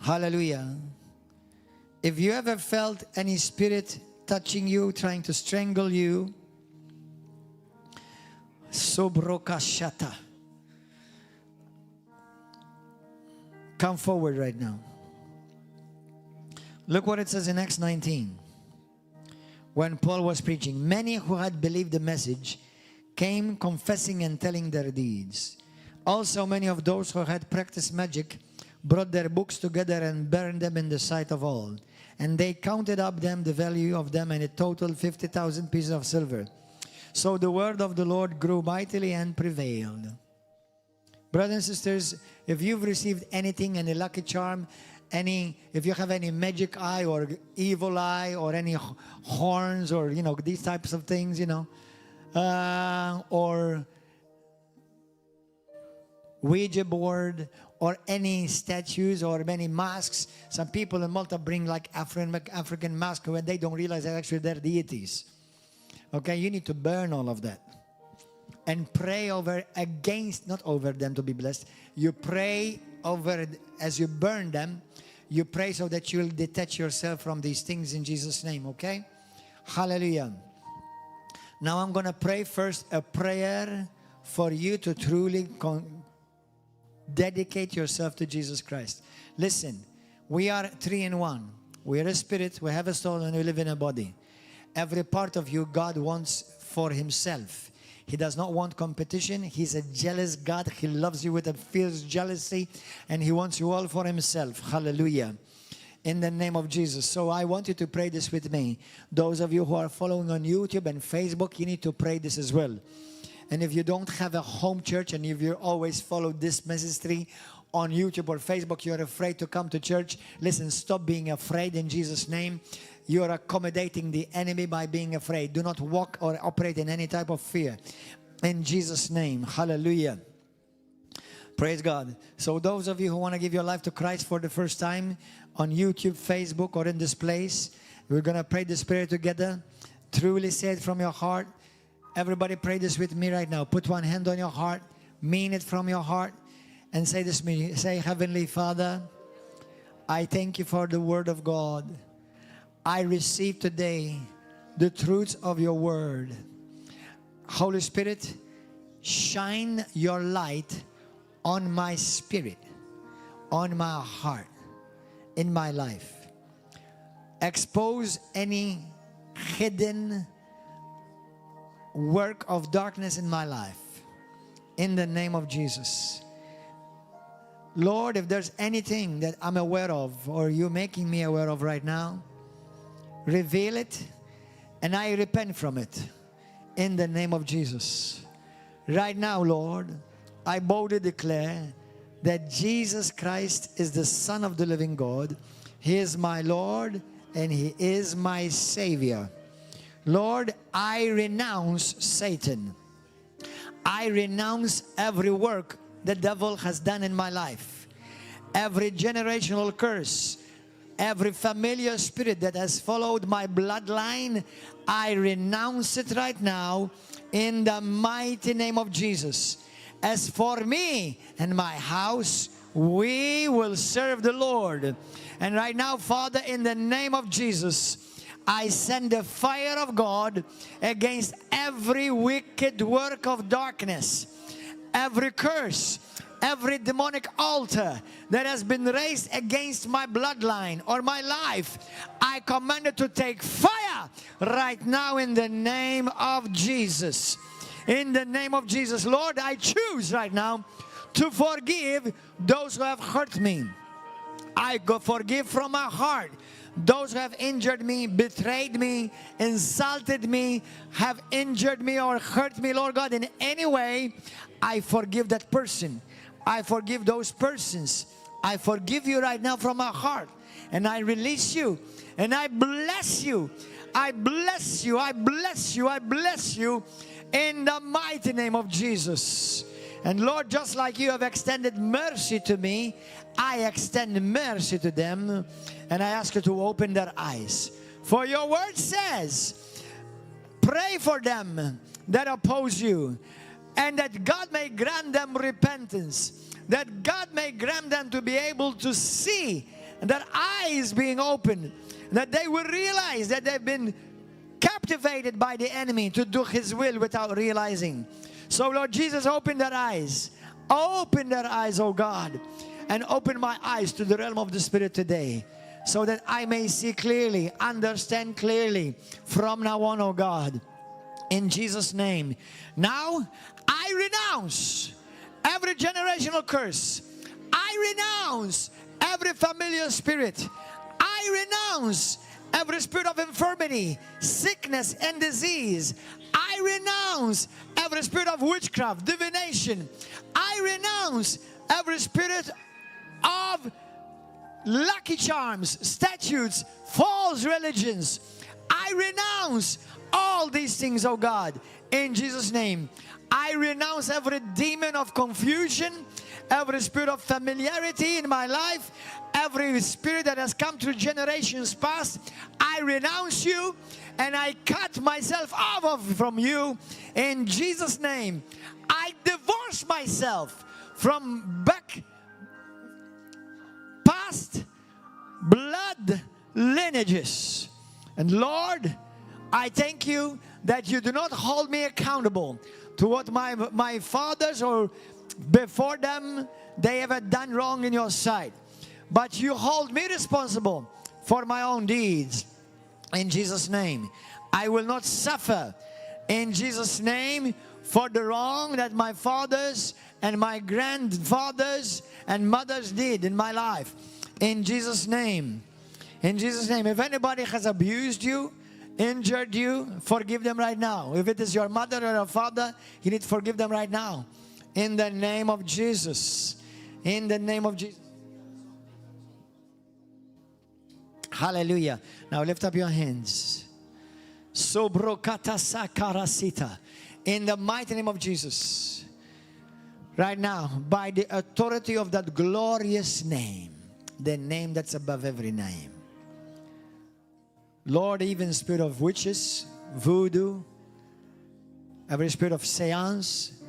hallelujah. If you ever felt any spirit touching you, trying to strangle you, sobrokashata, come forward right now. Look what it says in Acts 19. When Paul was preaching, many who had believed the message came confessing and telling their deeds. Also, many of those who had practiced magic brought their books together and burned them in the sight of all. And they counted up the value of them, and it totaled 50,000 pieces of silver. So the word of the Lord grew mightily and prevailed. Brothers and sisters, if you've received anything, any lucky charm, if you have any magic eye or evil eye or any horns or, these types of things, or Ouija board or any statues or many masks. Some people in Malta bring like African masks when they don't realize that actually they're deities. Okay, you need to burn all of that. And pray not over them to be blessed. You pray over, as you burn them, you pray so that you'll detach yourself from these things in Jesus' name, okay? Hallelujah. Now I'm going to pray first a prayer for you to truly dedicate yourself to Jesus Christ. Listen, we are three in one. We are a spirit, we have a soul, and we live in a body. Every part of you, God wants for Himself. He does not want competition. He's a jealous God. He loves you with a fierce jealousy, and He wants you all for Himself. Hallelujah. In the name of Jesus. So I want you to pray this with me. Those of you who are following on YouTube and Facebook, you need to pray this as well. And if you don't have a home church, and if you always follow this ministry on YouTube or Facebook, you're afraid to come to church, listen, stop being afraid in Jesus' name. You are accommodating the enemy by being afraid. Do not walk or operate in any type of fear. In Jesus' name. Hallelujah. Praise God. So those of you who want to give your life to Christ for the first time on YouTube, Facebook, or in this place, we're going to pray this prayer together. Truly say it from your heart. Everybody pray this with me right now. Put one hand on your heart. Mean it from your heart. And say this with me. Say, Heavenly Father, I thank you for the word of God. I receive today the truths of your word. Holy Spirit, shine your light on my spirit, on my heart, in my life. Expose any hidden work of darkness in my life. In the name of Jesus. Lord, if there's anything that I'm aware of or you're making me aware of right now, reveal it and I repent from it. In the name of Jesus. Right now, Lord, I boldly declare that Jesus Christ is the Son of the living God. He is my Lord and He is my Savior. Lord, I renounce Satan. I renounce every work the devil has done in my life. Every generational curse, every familiar spirit that has followed my bloodline, I renounce it right now in the mighty name of Jesus. As for me and my house, we will serve the Lord. And right now, Father, in the name of Jesus, I send the fire of God against every wicked work of darkness, every curse, every demonic altar that has been raised against my bloodline or my life. I command it to take fire right now in the name of Jesus. In the name of Jesus, Lord, I choose right now to forgive those who have hurt me. I forgive from my heart those who have injured me, betrayed me, insulted me, have injured me or hurt me, Lord God, in any way. I forgive that person. I forgive those persons. I forgive you right now from my heart. And I release you. And I bless you. I bless you. I bless you. I bless you in the mighty name of Jesus. And Lord, just like you have extended mercy to me, I extend mercy to them. And I ask you to open their eyes. For your word says, pray for them that oppose you, and that God may grant them repentance, that God may grant them to be able to see, their eyes being opened, that they will realize that they've been captivated by the enemy to do his will without realizing. So Lord Jesus, open their eyes. Open their eyes, oh God, and open my eyes to the realm of the Spirit today, so that I may see clearly, understand clearly from now on, oh God. In Jesus' name. Now, I renounce every generational curse. I renounce every familiar spirit. I renounce every spirit of infirmity, sickness, and disease. I renounce every spirit of witchcraft, divination. I renounce every spirit of lucky charms, statutes, false religions. I renounce all these things, oh God, in Jesus' name. I renounce every demon of confusion, every spirit of familiarity in my life, every spirit that has come through generations past. I renounce you and I cut myself off from you in Jesus' name. I divorce myself from past blood lineages. And Lord, I thank you that you do not hold me accountable to what my fathers or before them they have done wrong in your sight. But you hold me responsible for my own deeds. In Jesus' name, I will not suffer. In Jesus' name, for the wrong that my fathers and my grandfathers and mothers did in my life. In Jesus' name. In Jesus' name. If anybody has abused you, injured you, forgive them right now. If it is your mother or your father, you need to forgive them right now. In the name of Jesus. In the name of Jesus. Hallelujah. Now lift up your hands. Sobrokata sakarasita. In the mighty name of Jesus. Right now, by the authority of that glorious name, the name that's above every name. Lord, even spirit of witches, voodoo, every spirit of seance,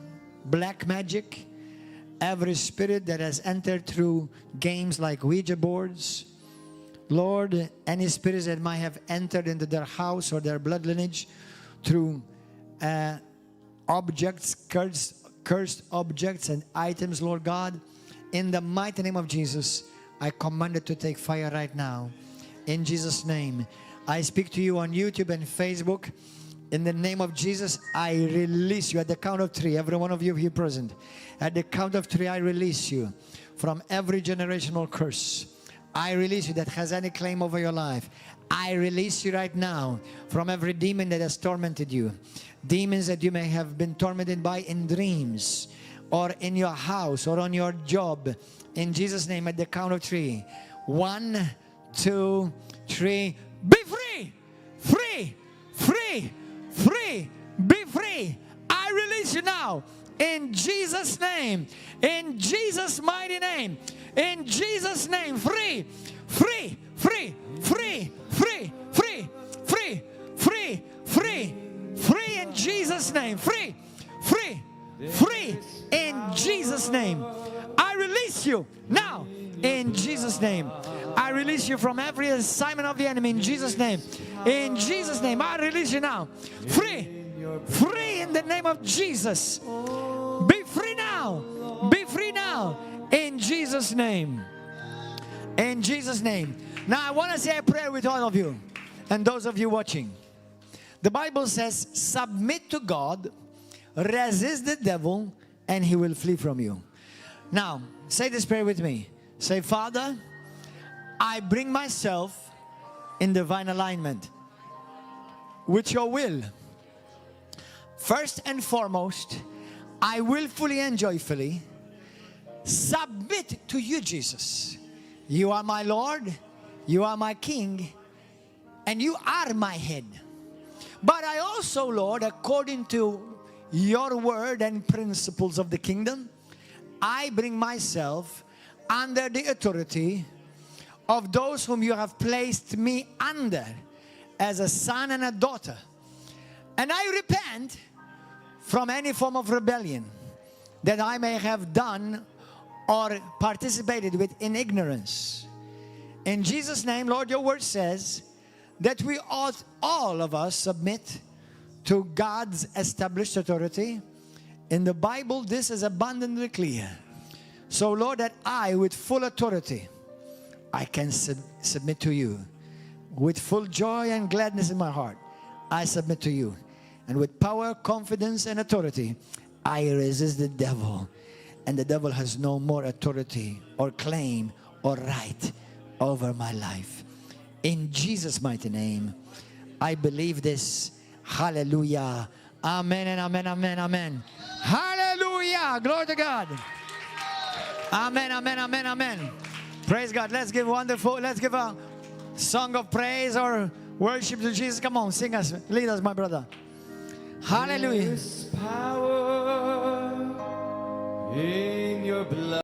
black magic, every spirit that has entered through games like Ouija boards, Lord, any spirits that might have entered into their house or their blood lineage through objects, cursed objects and items, Lord God, In the mighty name of Jesus, I command it to take fire right now. In Jesus' name, I speak to you on YouTube and Facebook. In the name of Jesus, I release you at the count of 3. Every one of you here present. At the count of 3, I release you from every generational curse. I release you that has any claim over your life. I release you right now from every demon that has tormented you. Demons that you may have been tormented by in dreams or in your house or on your job. In Jesus' name, at the count of 3. 1, 2, 3. Be free! Free! Free! Free! Be free! I release you now. In Jesus' name. In Jesus' mighty name. In Jesus' name. Free! Free! Free! Free! Free! Free! Free! Free! Free! Free in Jesus' name. Free! Free! Free! In Jesus' name. I release you now. In Jesus' name. I release you from every assignment of the enemy. In Jesus' name. In Jesus' name. I release you now. Free! Free in the name of Jesus. Be free now. Be free now. In Jesus' name. In Jesus' name. Now I want to say a prayer with all of you and those of you watching. The Bible says, submit to God, resist the devil, and he will flee from you. Now, say this prayer with me. Say, Father, I bring myself in divine alignment with your will. First and foremost, I willfully and joyfully submit to you, Jesus. You are my Lord, you are my King, and you are my head. But I also, Lord, according to your word and principles of the kingdom, I bring myself under the authority of those whom you have placed me under as a son and a daughter. And I repent from any form of rebellion that I may have done or participated with in ignorance. In Jesus' name, Lord, your word says that we ought, all of us, submit to God's established authority. In the Bible, this is abundantly clear. So, Lord, that I, with full authority, I can submit to you. With full joy and gladness in my heart, I submit to you. And with power, confidence, and authority, I resist the devil. And the devil has no more authority or claim or right over my life. In Jesus' mighty name, I believe this. Hallelujah. Amen and amen, amen, amen. Hallelujah. Glory to God. Amen, amen, amen, amen. Praise God. Let's give a song of praise or worship to Jesus. Come on, sing us. Lead us, my brother. Hallelujah. There's power in your blood.